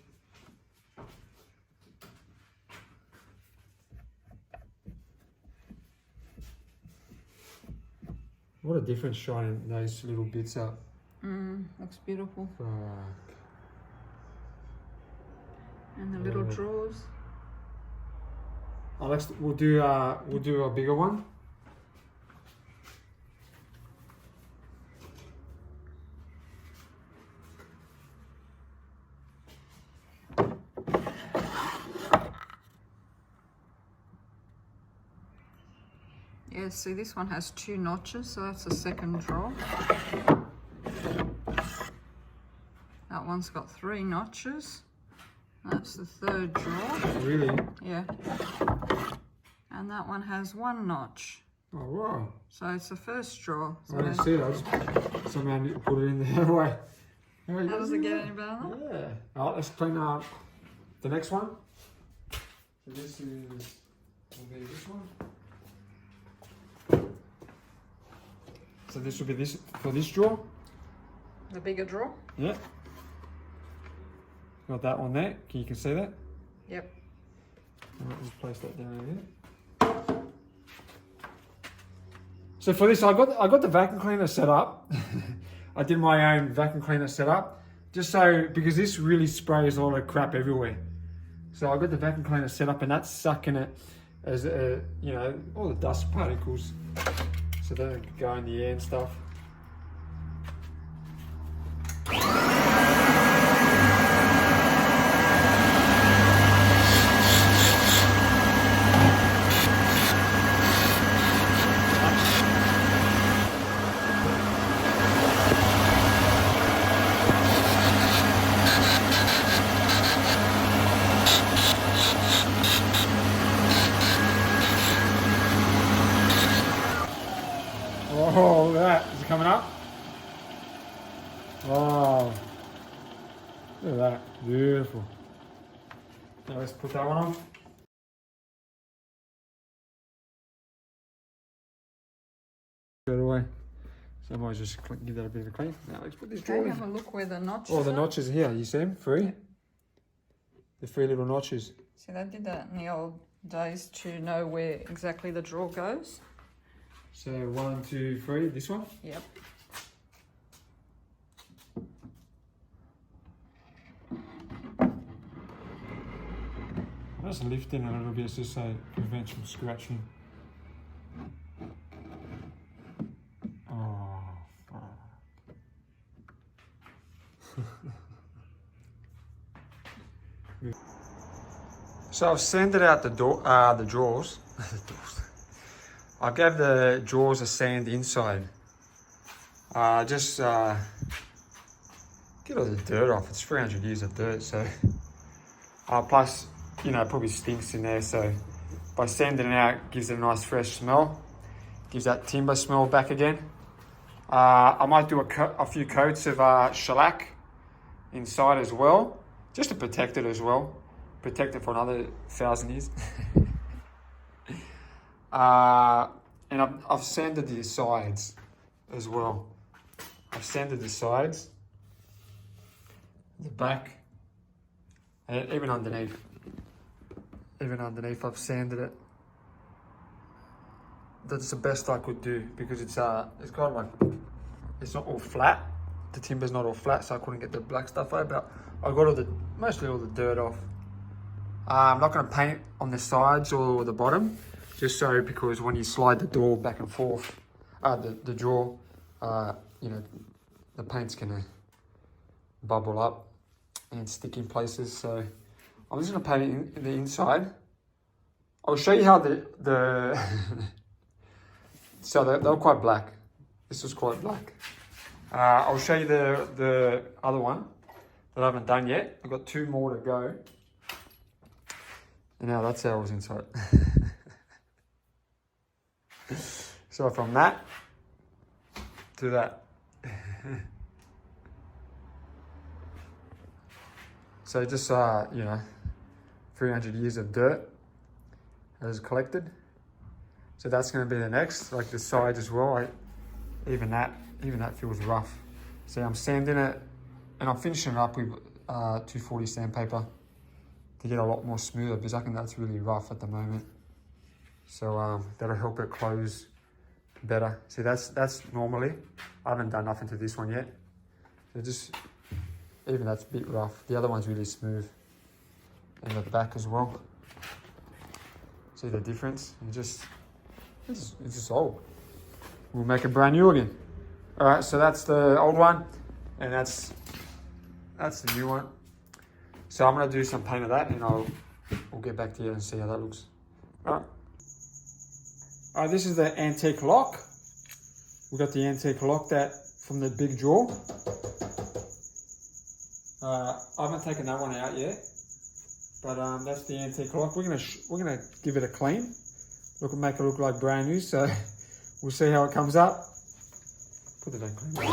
What a difference shining those little bits up. Looks beautiful. Fuck. And the little drawers. Alex, we'll do a bigger one. Yeah, see, this one has 2 notches, so that's the second drawer. That one's got 3 notches. That's the third drawer. Really? Yeah. And that one has 1 notch. Oh wow. So it's the first drawer. So I didn't see it. I just somehow need to put it in the other way. how does it get any better than that? Yeah. Alright, let's clean up the next one. So this will be this one. So this will be this for this drawer. The bigger drawer? Yeah. Got that one there. You can see that? Yep. Alright, just place that down over here. So for this, I got the vacuum cleaner set up. I did my own vacuum cleaner set up, just so because this really sprays a lot of crap everywhere. So I got the vacuum cleaner set up, and that's sucking it as you know, all the dust particles, so they don't go in the air and stuff. Oh, look at that. Is it coming up? Oh, look at that. Beautiful. Now let's put that one on. Go away. So I might just give that a bit of a clean. Now let's put this drawer Okay, in. have a look where the notches Oh, the are. notches here. You see them? 3? The 3 little notches. See, they did that in the old days to know where exactly the drawer goes. So 1, 2, 3. This one. Yep. I'll just lift in a little bit just so it prevents from scratching. Oh, fuck. So I've sanded out the drawers. I gave the drawers a sand inside. Just get all the dirt off. It's 300 years of dirt, so plus, you know, it probably stinks in there. So by sanding it out, gives it a nice fresh smell. Gives that timber smell back again. I might do a few coats of shellac inside as well, just to protect it as well. Protect it for another 1,000 years. And I've sanded the sides as well. I've sanded the sides, the back, and even underneath. Even underneath, I've sanded it. That's the best I could do because it's got like, it's not all flat. The timber's not all flat, so I couldn't get the black stuff out. But I got mostly all the dirt off. I'm not going to paint on the sides or the bottom, just so because when you slide the door back and forth, the drawer, you know, the paint's going to bubble up and stick in places. So I'm just going to paint the inside. I'll show you how the so they're quite black. This was quite black. I'll show you the other one that I haven't done yet. I've got 2 more to go. And now that's how it was inside. So from that to that. So just, you know, 300 years of dirt. has collected. So that's going to be the next, like the sides as well. Even that feels rough. See, I'm sanding it, and I'm finishing it up with 240 sandpaper to get a lot more smoother, because I think that's really rough at the moment. So that'll help it close better. See, that's normally, I haven't done nothing to this one yet. So just, even that's a bit rough. The other one's really smooth. And at the back as well. See the difference? It's just old. We'll make it brand new again. All right, so that's the old one, and that's the new one. So I'm gonna do some paint of that, and we'll get back to you and see how that looks. All right, this is the antique lock. We got the antique lock that from the big drawer. I haven't taken that one out yet, but that's the antique lock. We're gonna give it a clean. Make it look like brand new. So we'll see how it comes up. Put it in clean.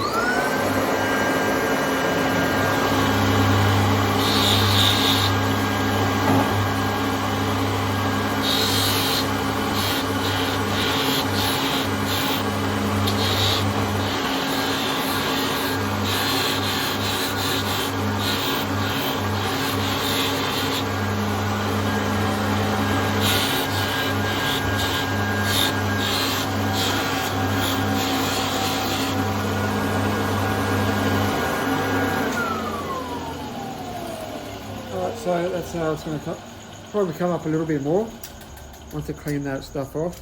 So that's how it's going to probably come up a little bit more once I clean that stuff off.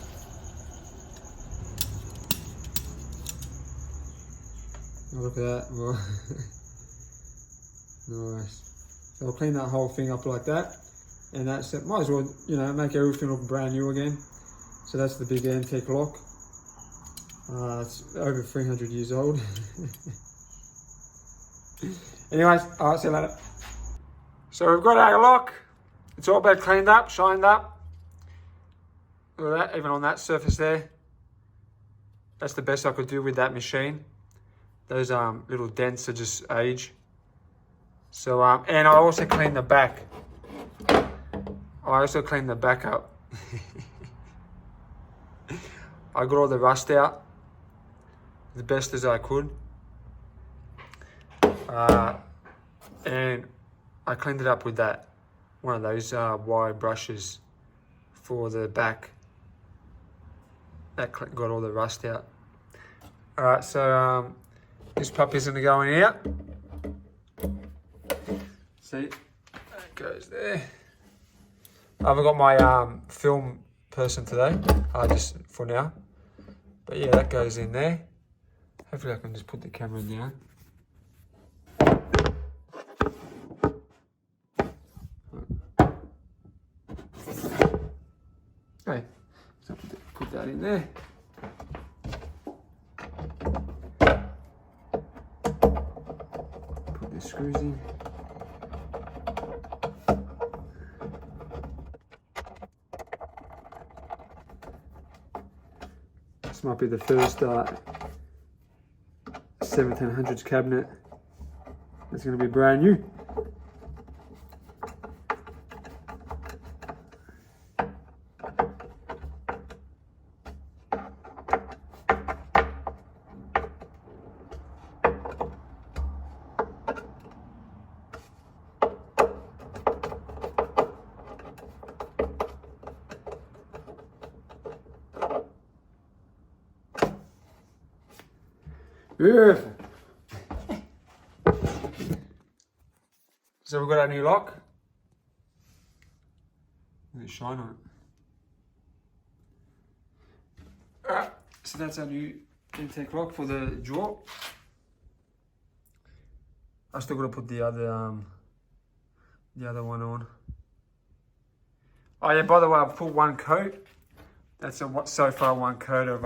Oh, look at that. Well, nice. So I'll clean that whole thing up like that, and that's it. Might as well, make everything look brand new again. So that's the big antique lock. It's over 300 years old. Anyways, I'll see you later. So we've got our lock. It's all about cleaned up, shined up. Look at that, even on that surface there. That's the best I could do with that machine. Those little dents are just age. So, and I also cleaned the back. I also cleaned the back up. I got all the rust out the best as I could. And I cleaned it up with one of those wide brushes for the back. That got all the rust out. All right, so this puppy's gonna go in here. See, that goes there. I haven't got my film person today, just for now. But yeah, that goes in there. Hopefully I can just put the camera down. Okay, so put that in there. Put the screws in. This might be the first 1700s cabinet. It's going to be brand new. Beautiful. So we've got our new lock. Look at the shine on it. Alright, so that's our new intake lock for the drawer. I still got to put the other one on. Oh yeah, by the way, I've put one coat. That's so far one coat of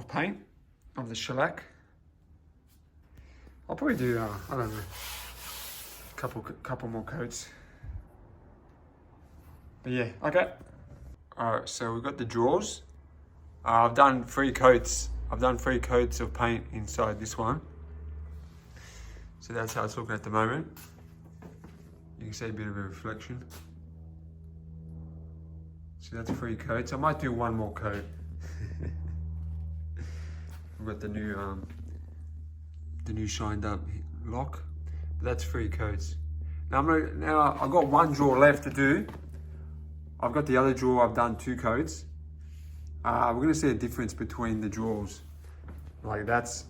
paint, of the shellac. I'll probably do, I don't know, couple more coats. But yeah, okay. Alright, so we've got the drawers. I've done 3 coats. I've done 3 coats of paint inside this one. So that's how it's looking at the moment. You can see a bit of a reflection. So that's 3 coats. I might do 1 more coat. We've got the new shined up lock. But that's 3 coats. Now I've got 1 drawer left to do. I've got the other drawer. I've done 2 coats. We're gonna see a difference between the drawers. Like that's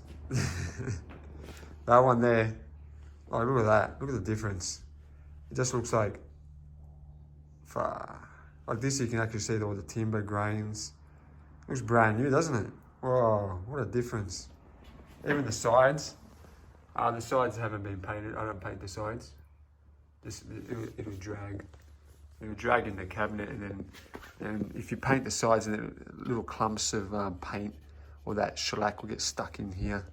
that one there. Like look at that. Look at the difference. It just looks like this. You can actually see all the timber grains. Looks brand new, doesn't it? Whoa, what a difference. Even the sides. The sides haven't been painted. I don't paint the sides. It'll drag. It'll drag in the cabinet, and then if you paint the sides, and then little clumps of paint or that shellac will get stuck in here.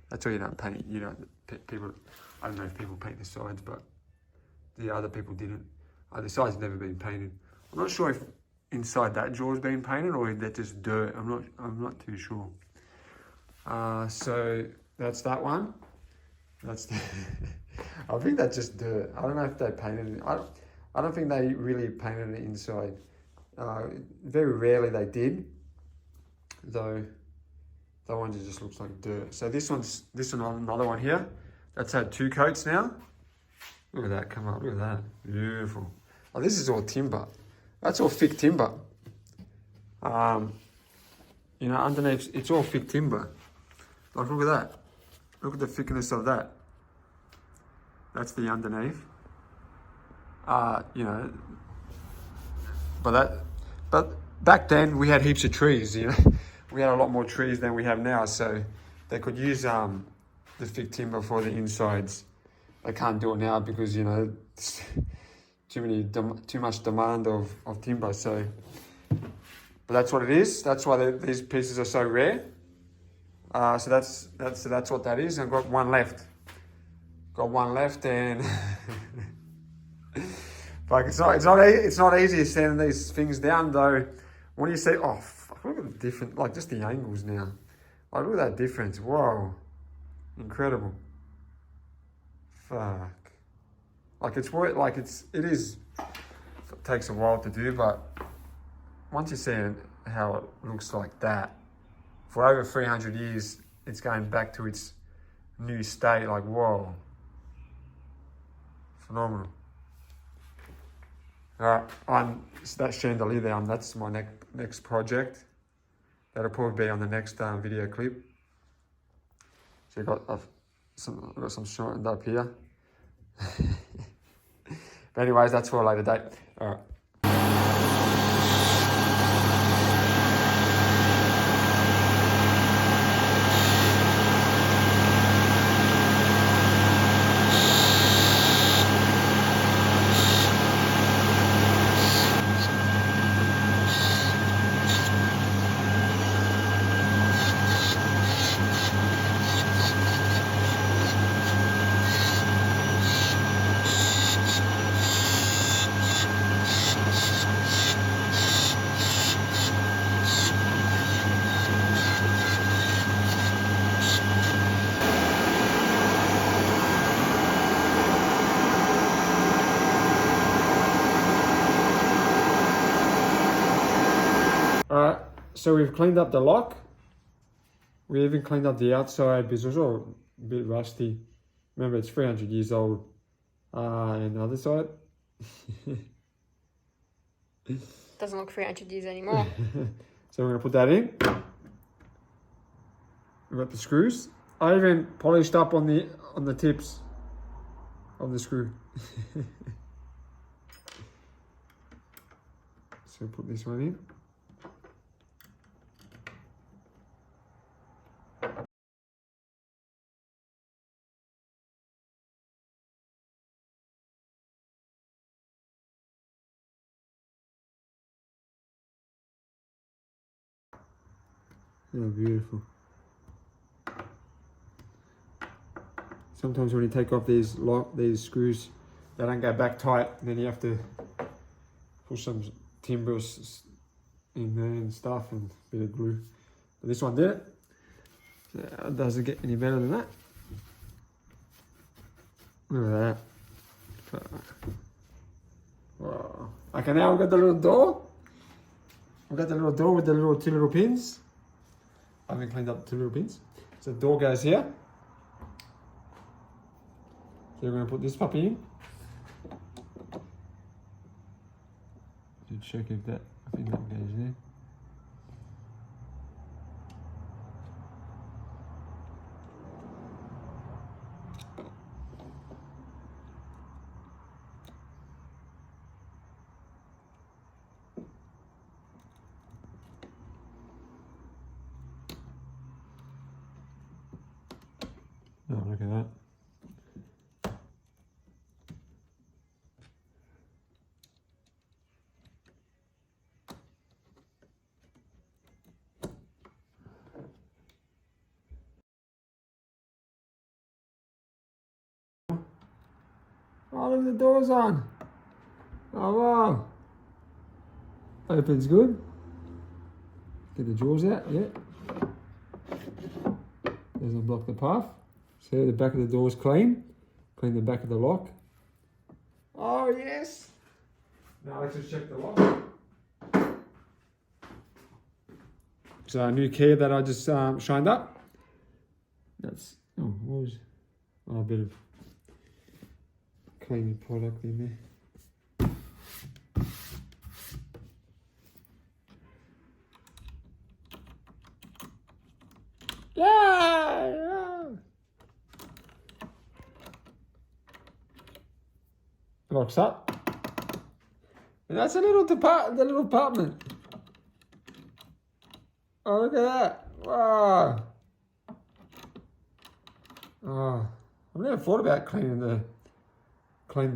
That's why you don't paint. You don't. People. I don't know if people paint the sides, but the other people didn't. The sides have never been painted. I'm not sure if inside that drawer's been painted or if that's just dirt. I'm not too sure. So that's that one. That's the I think that's just dirt. I don't know if they painted it. I don't think they really painted it inside. Very rarely they did. Though that one just looks like dirt. So this one, another one here. That's had 2 coats now. Look at that come up. Look at that. Beautiful. Oh, this is all timber. That's all thick timber. Underneath it's all thick timber. Like look at that. Look at the thickness of that. That's the underneath. But back then we had heaps of trees. We had a lot more trees than we have now, so they could use the thick timber for the insides. They can't do it now because too much demand of timber. So, but that's what it is. That's why these pieces are so rare. So that's what that is. I've got 1 left. Got 1 left, and like it's not easy sanding these things down though. When you see, oh fuck, look at the different, like just the angles now. Like look at that difference. Whoa, incredible. Fuck. Like it takes a while to do, but once you see how it looks like that, for over 300 years, it's going back to its new state. Like whoa, phenomenal. All right, so that chandelier there, that's my next project. That'll probably be on the next video clip. So I've got some shortened up here. But anyways, that's for a later date. All right. Alright, so we've cleaned up the lock. We even cleaned up the outside because it was all a bit rusty. Remember, it's 300 years old. And the other side. Doesn't look 300 years anymore. So we're going to put that in. We've got the screws. I even polished up on the tips of the screw. So put this one in. Oh, beautiful. Sometimes when you take off these screws, they don't go back tight, and then you have to put some timbers in there and stuff and a bit of glue. But this one did it. So it doesn't get any better than that. Look at that. Wow. Okay, now we've got the little door. We've got the little door with the two little pins. I haven't cleaned up the two little pins. So the door goes here. So we're going to put this puppy in. To check if that, I think that goes there. Oh, look at that. Oh, look, the door's on. Oh, wow. Opens good. Get the drawers out, yeah. Doesn't block the path. So the back of the door's clean. Clean the back of the lock. Oh, yes. Now let's just check the lock. So a new key that I just shined up. That's, oh, what was, oh, a bit of cleaning product in there. Yeah! Locks up. And that's a little the little apartment. Oh, look at that. Wow. Oh, I've never thought about cleaning the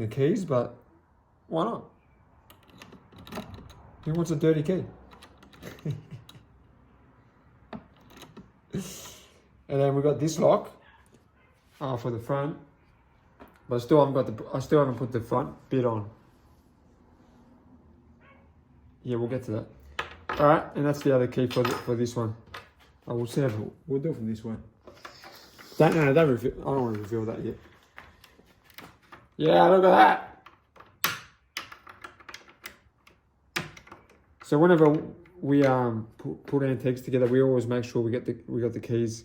keys, but why not? Who wants a dirty key? And then we've got this lock for the front, but I still haven't put the front bit on. Yeah, we'll get to that. All right, and that's the other key for this one. I will see. We'll do it from this one. Don't reveal. I don't want to reveal that yet. Yeah, look at that. So whenever we put antiques together, we always make sure we got the keys.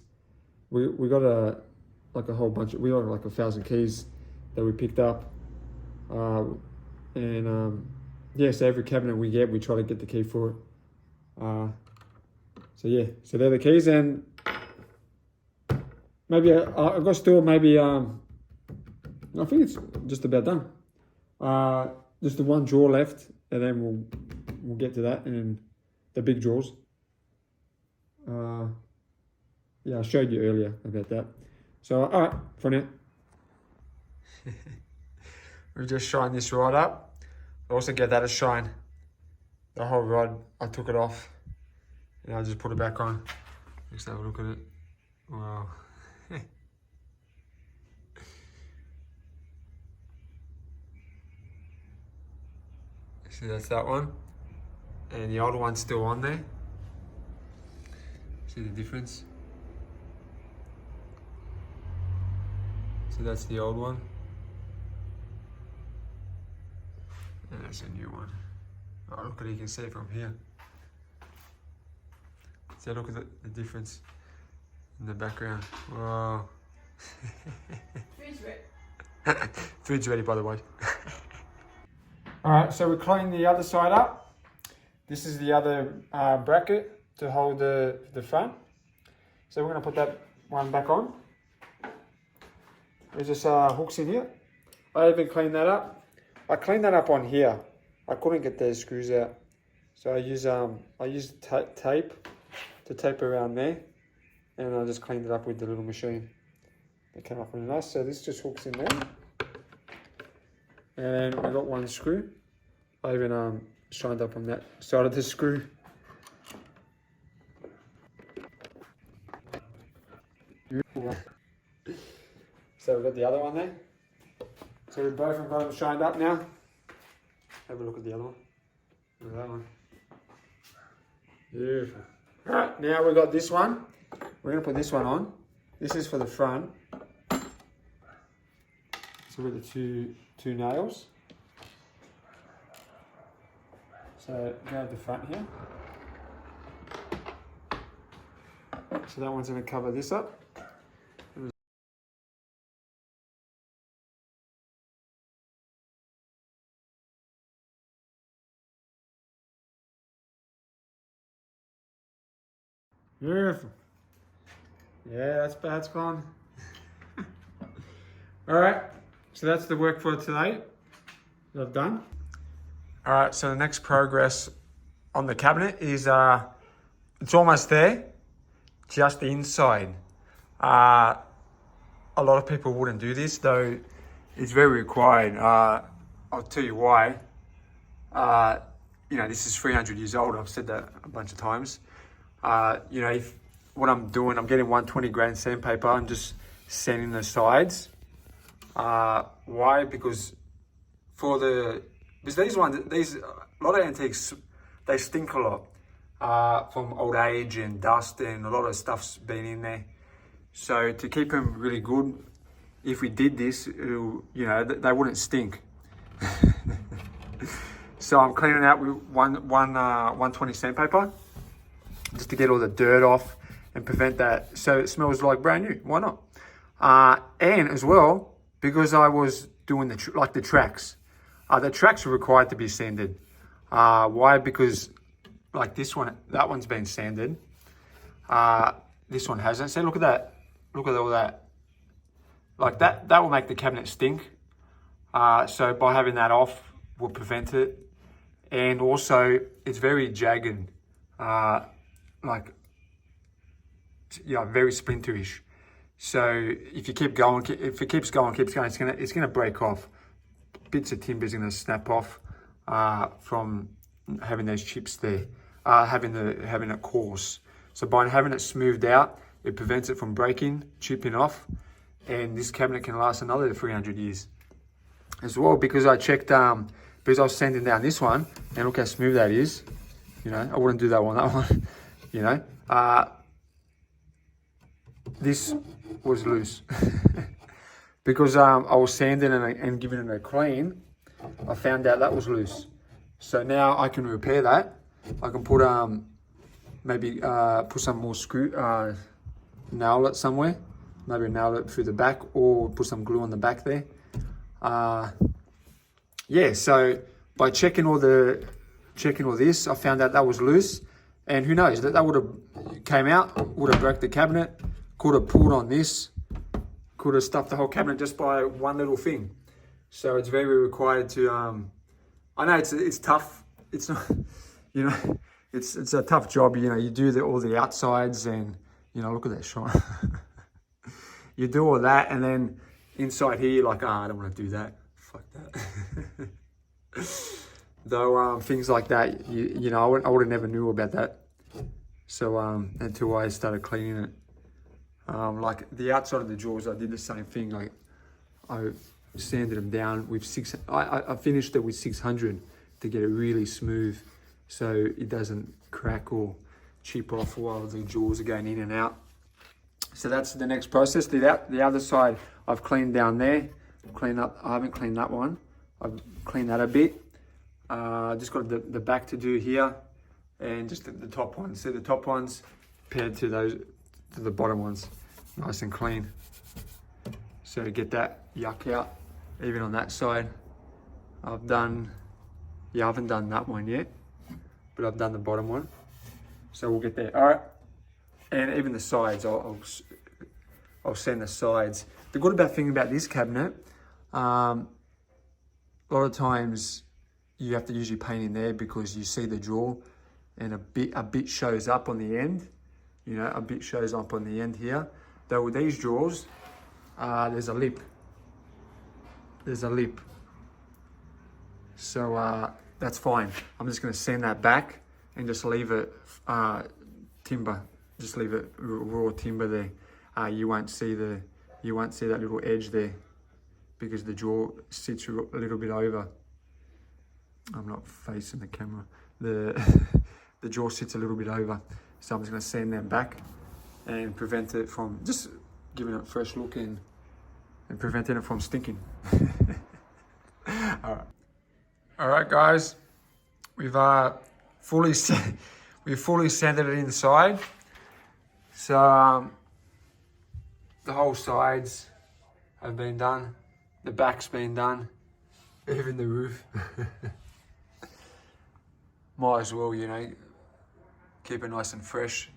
We got a whole bunch. We got like 1,000 keys that we picked up, yeah. So every cabinet we get, we try to get the key for it. So yeah, so they're the keys, and maybe I've got still maybe I think it's just about done. Just the one drawer left, and then we'll get to that and the big drawers. Yeah, I showed you earlier about that. So all right, for now. We'll just shine this rod up. I also get that a shine. The whole rod, I took it off and I just put it back on. Let's have a look at it. Wow. See, that's that one. And the older one's still on there. See the difference? So that's the old one. And that's a new one. Oh, look at it, you can see it from here. See, look at the difference in the background. Wow. Food's ready. Food's ready, by the way. Alright, so we cleaned the other side up. This is the other bracket to hold the front. So we're going to put that one back on. There's just hooks in here. I even cleaned that up. I cleaned that up on here. I couldn't get those screws out. So I used tape to tape around there. And I just cleaned it up with the little machine. It came up really nice. So this just hooks in there. And I got one screw. I even shined up on that side of the screw. So we've got the other one there. So we both have got them shined up now. Have a look at the other one. Look at that one. Beautiful. Alright, now we've got this one. We're going to put this one on. This is for the front. So we've got the two nails. So grab the front here. So that one's going to cover this up. Beautiful. Yeah, that's gone. All right, so that's the work for today that I've done. All right, so the next progress on the cabinet is it's almost there, just the inside. A lot of people wouldn't do this, though it's very required. I'll tell you why. This is 300 years old. I've said that a bunch of times. If what I'm doing, I'm getting 120 grain sandpaper. I'm just sanding the sides. Why? Because these a lot of antiques, they stink a lot from old age and dust, and a lot of stuff's been in there. So to keep them really good, if we did this, they wouldn't stink. So I'm cleaning out with 120 sandpaper just to get all the dirt off and prevent that, so it smells like brand new. Why not? And as well, because I was doing the tracks. The tracks are required to be sanded. Why? Because like this one, that one's been sanded. This one hasn't. So look at that. Look at all that. Like that will make the cabinet stink. So by having that off will prevent it. And also it's very jagged, very splinterish. So if you keep going, if it keeps going, it's gonna break off. Bits of timber's gonna snap off from having those chips there, having it coarse. So by having it smoothed out, it prevents it from breaking, chipping off, and this cabinet can last another 300 years as well. Because I checked, because I was sanding down this one, and look how smooth that is. I wouldn't do that one. This was loose. Because I was sanding and giving it a clean, I found out that was loose. So now I can repair that. I can put maybe put some more screw, nail it somewhere. Maybe nail it through the back, or put some glue on the back there. So by checking all this, I found out that was loose. And who knows, that would have came out, would have broke the cabinet, could have pulled on this, could have stuffed the whole cabinet just by one little thing. So it's very required to, I know it's tough. It's not, it's a tough job. You do all the outsides, and, look at that shot. You do all that, and then inside here, you're like, I don't want to do that. Fuck that. Though things like that, I would have never knew about that. So until I started cleaning it. Like the outside of the drawers, I did the same thing. Like I sanded them down with I finished it with 600 to get it really smooth, so it doesn't crack or chip off while the drawers are going in and out. So that's the next process. The other side, I've cleaned down there, cleaned up. I haven't cleaned that one. I've cleaned that a bit. Just got the back to do here, and just the top ones. So the top ones paired to the bottom ones, nice and clean. So get that yuck out, even on that side. I haven't done that one yet, but I've done the bottom one. So we'll get there. All right, and even the sides, I'll sand the sides. The good thing about this cabinet, a lot of times you have to use your paint in there because you see the drawer, and a bit shows up on the end. A bit shows up on the end here. Though with these drawers, there's a lip. So that's fine. I'm just going to sand that back and just leave it timber. Just leave it raw timber there. You won't see that little edge there because the drawer sits a little bit over. I'm not facing the camera. The drawer sits a little bit over. So I'm just going to sand them back and prevent it from just giving it a fresh look and preventing it from stinking. All right, guys. We've fully sanded it inside. So the whole sides have been done. The back's been done. Even the roof. Might as well, you know, keep it nice and fresh.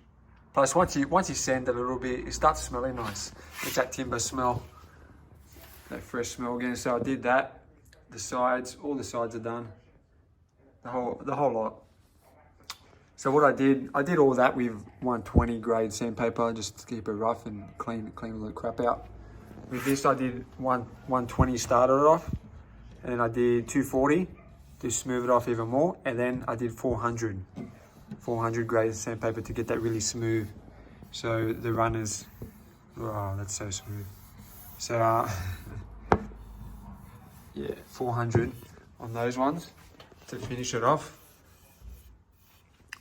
Plus, once you sand it a little bit, it starts smelling nice. It's that timber smell, that fresh smell again. So I did that. The sides, all the sides are done. The whole lot. So what I did all that with 120 grade sandpaper, just to keep it rough and clean all the crap out. With this, I did 120 started it off, and then I did 240 to smooth it off even more, and then I did 400 grade sandpaper to get that really smooth. So the runners, wow, that's so smooth. So yeah, 400 on those ones to finish it off.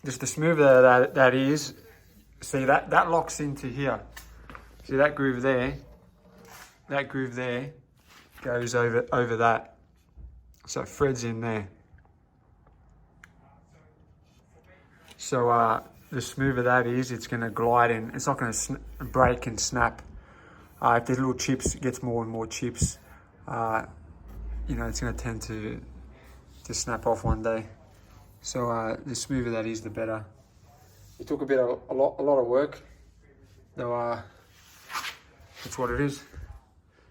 Just the smoother that is, see that locks into here. See that groove there? That groove there goes over that. So it threads in there. So the smoother that is, it's going to glide in. It's not going to break and snap. If there's little chips, it gets more and more chips. You know, it's going to tend to snap off one day. So the smoother that is, the better. It took a lot of work, though. That's what it is.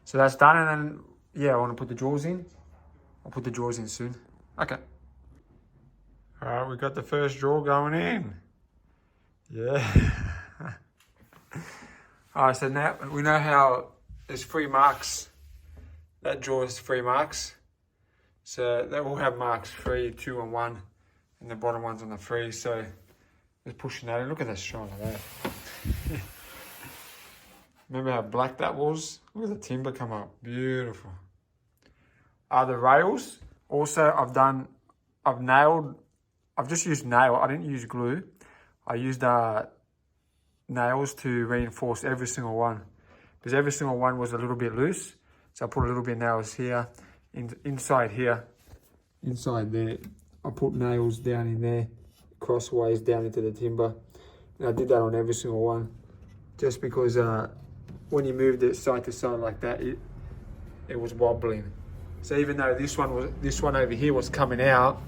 So that's done, and then yeah, I want to put the drawers in. I'll put the drawers in soon. Okay. All right, we got the first drawer going in. Yeah. All right, so now we know how there's 3 marks. That drawer is 3 marks. So they all have marks 3, 2, and 1. And the bottom one's on the 3, so just pushing that in. Look at that shine of that. Remember how black that was? Look at the timber come up. Beautiful. The rails, also I've just used nail. I didn't use glue. I used nails to reinforce every single one. Because every single one was a little bit loose. So I put a little bit of nails here, inside here, inside there. I put nails down in there, crossways down into the timber. And I did that on every single one. Just because when you moved it side to side like that, it was wobbling. So even though this one over here was coming out,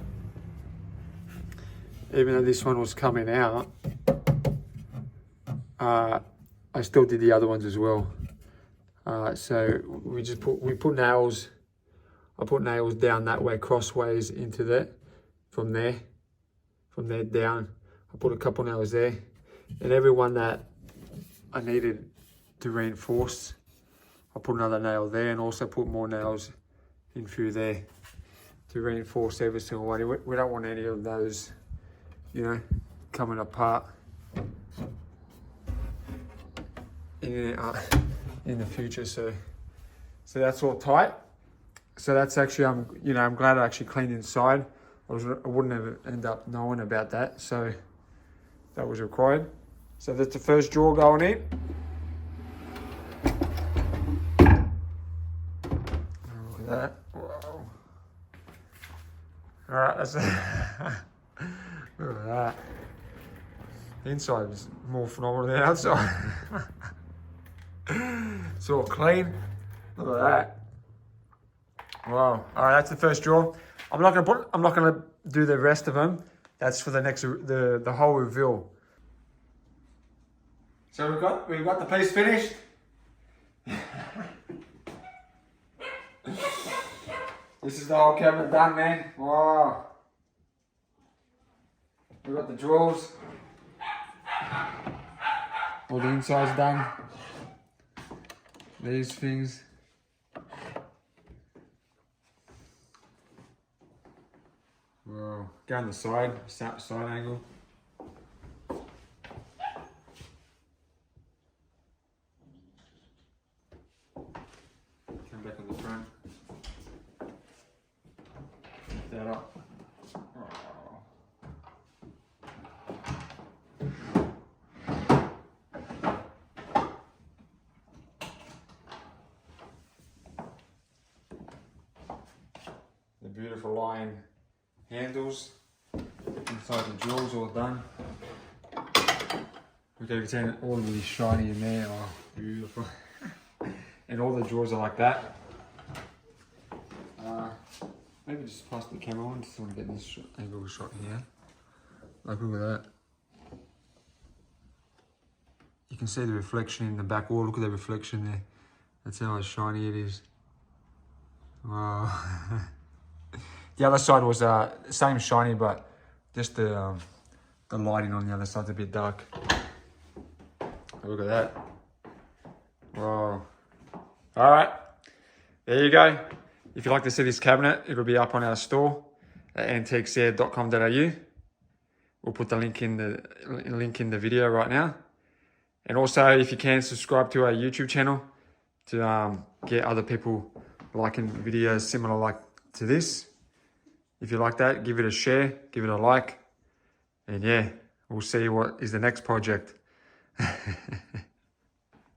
I still did the other ones as well. So we put nails. I put nails down that way, crossways into that. From there down, I put a couple nails there, and every one that I needed to reinforce, I put another nail there, and also put more nails in through there to reinforce every single one. We don't want any of those, you know, coming apart in the future. So that's all tight. So that's actually, I'm glad I actually cleaned inside. I wouldn't have ended up knowing about that. So that was required. So that's the first drawer going in. Look at that. Whoa. All right, that's look at that. The inside is more phenomenal than the outside. It's all clean. Look at that. Wow. All right, that's the first drawer. I'm not gonna do the rest of them. That's for the next the whole reveal. So we've got the piece finished. This is the whole cabinet done, man. Wow. We've got the drawers. All the inside's done. These things. Wow. Go on the side angle. Come back on the front. Lift that up. Oh. The beautiful line handles inside the drawers all done. Okay, you can see all really shiny in there. Oh, beautiful. And all the drawers are like that. Maybe just pass the camera on. Just want to get this angle shot here. Like, look at that. You can see the reflection in the back wall. Look at the reflection there. That's how shiny it is. Wow. The other side was same shiny, but just the lighting on the other side's a bit dark. Look at that. Wow. All right. There you go. If you'd like to see this cabinet, it'll be up on our store at antiquesair.com.au. We'll put the link in the video right now. And also, if you can, subscribe to our YouTube channel to get other people liking videos similar like to this. If you like that, give it a share, give it a like. And yeah, we'll see what is the next project.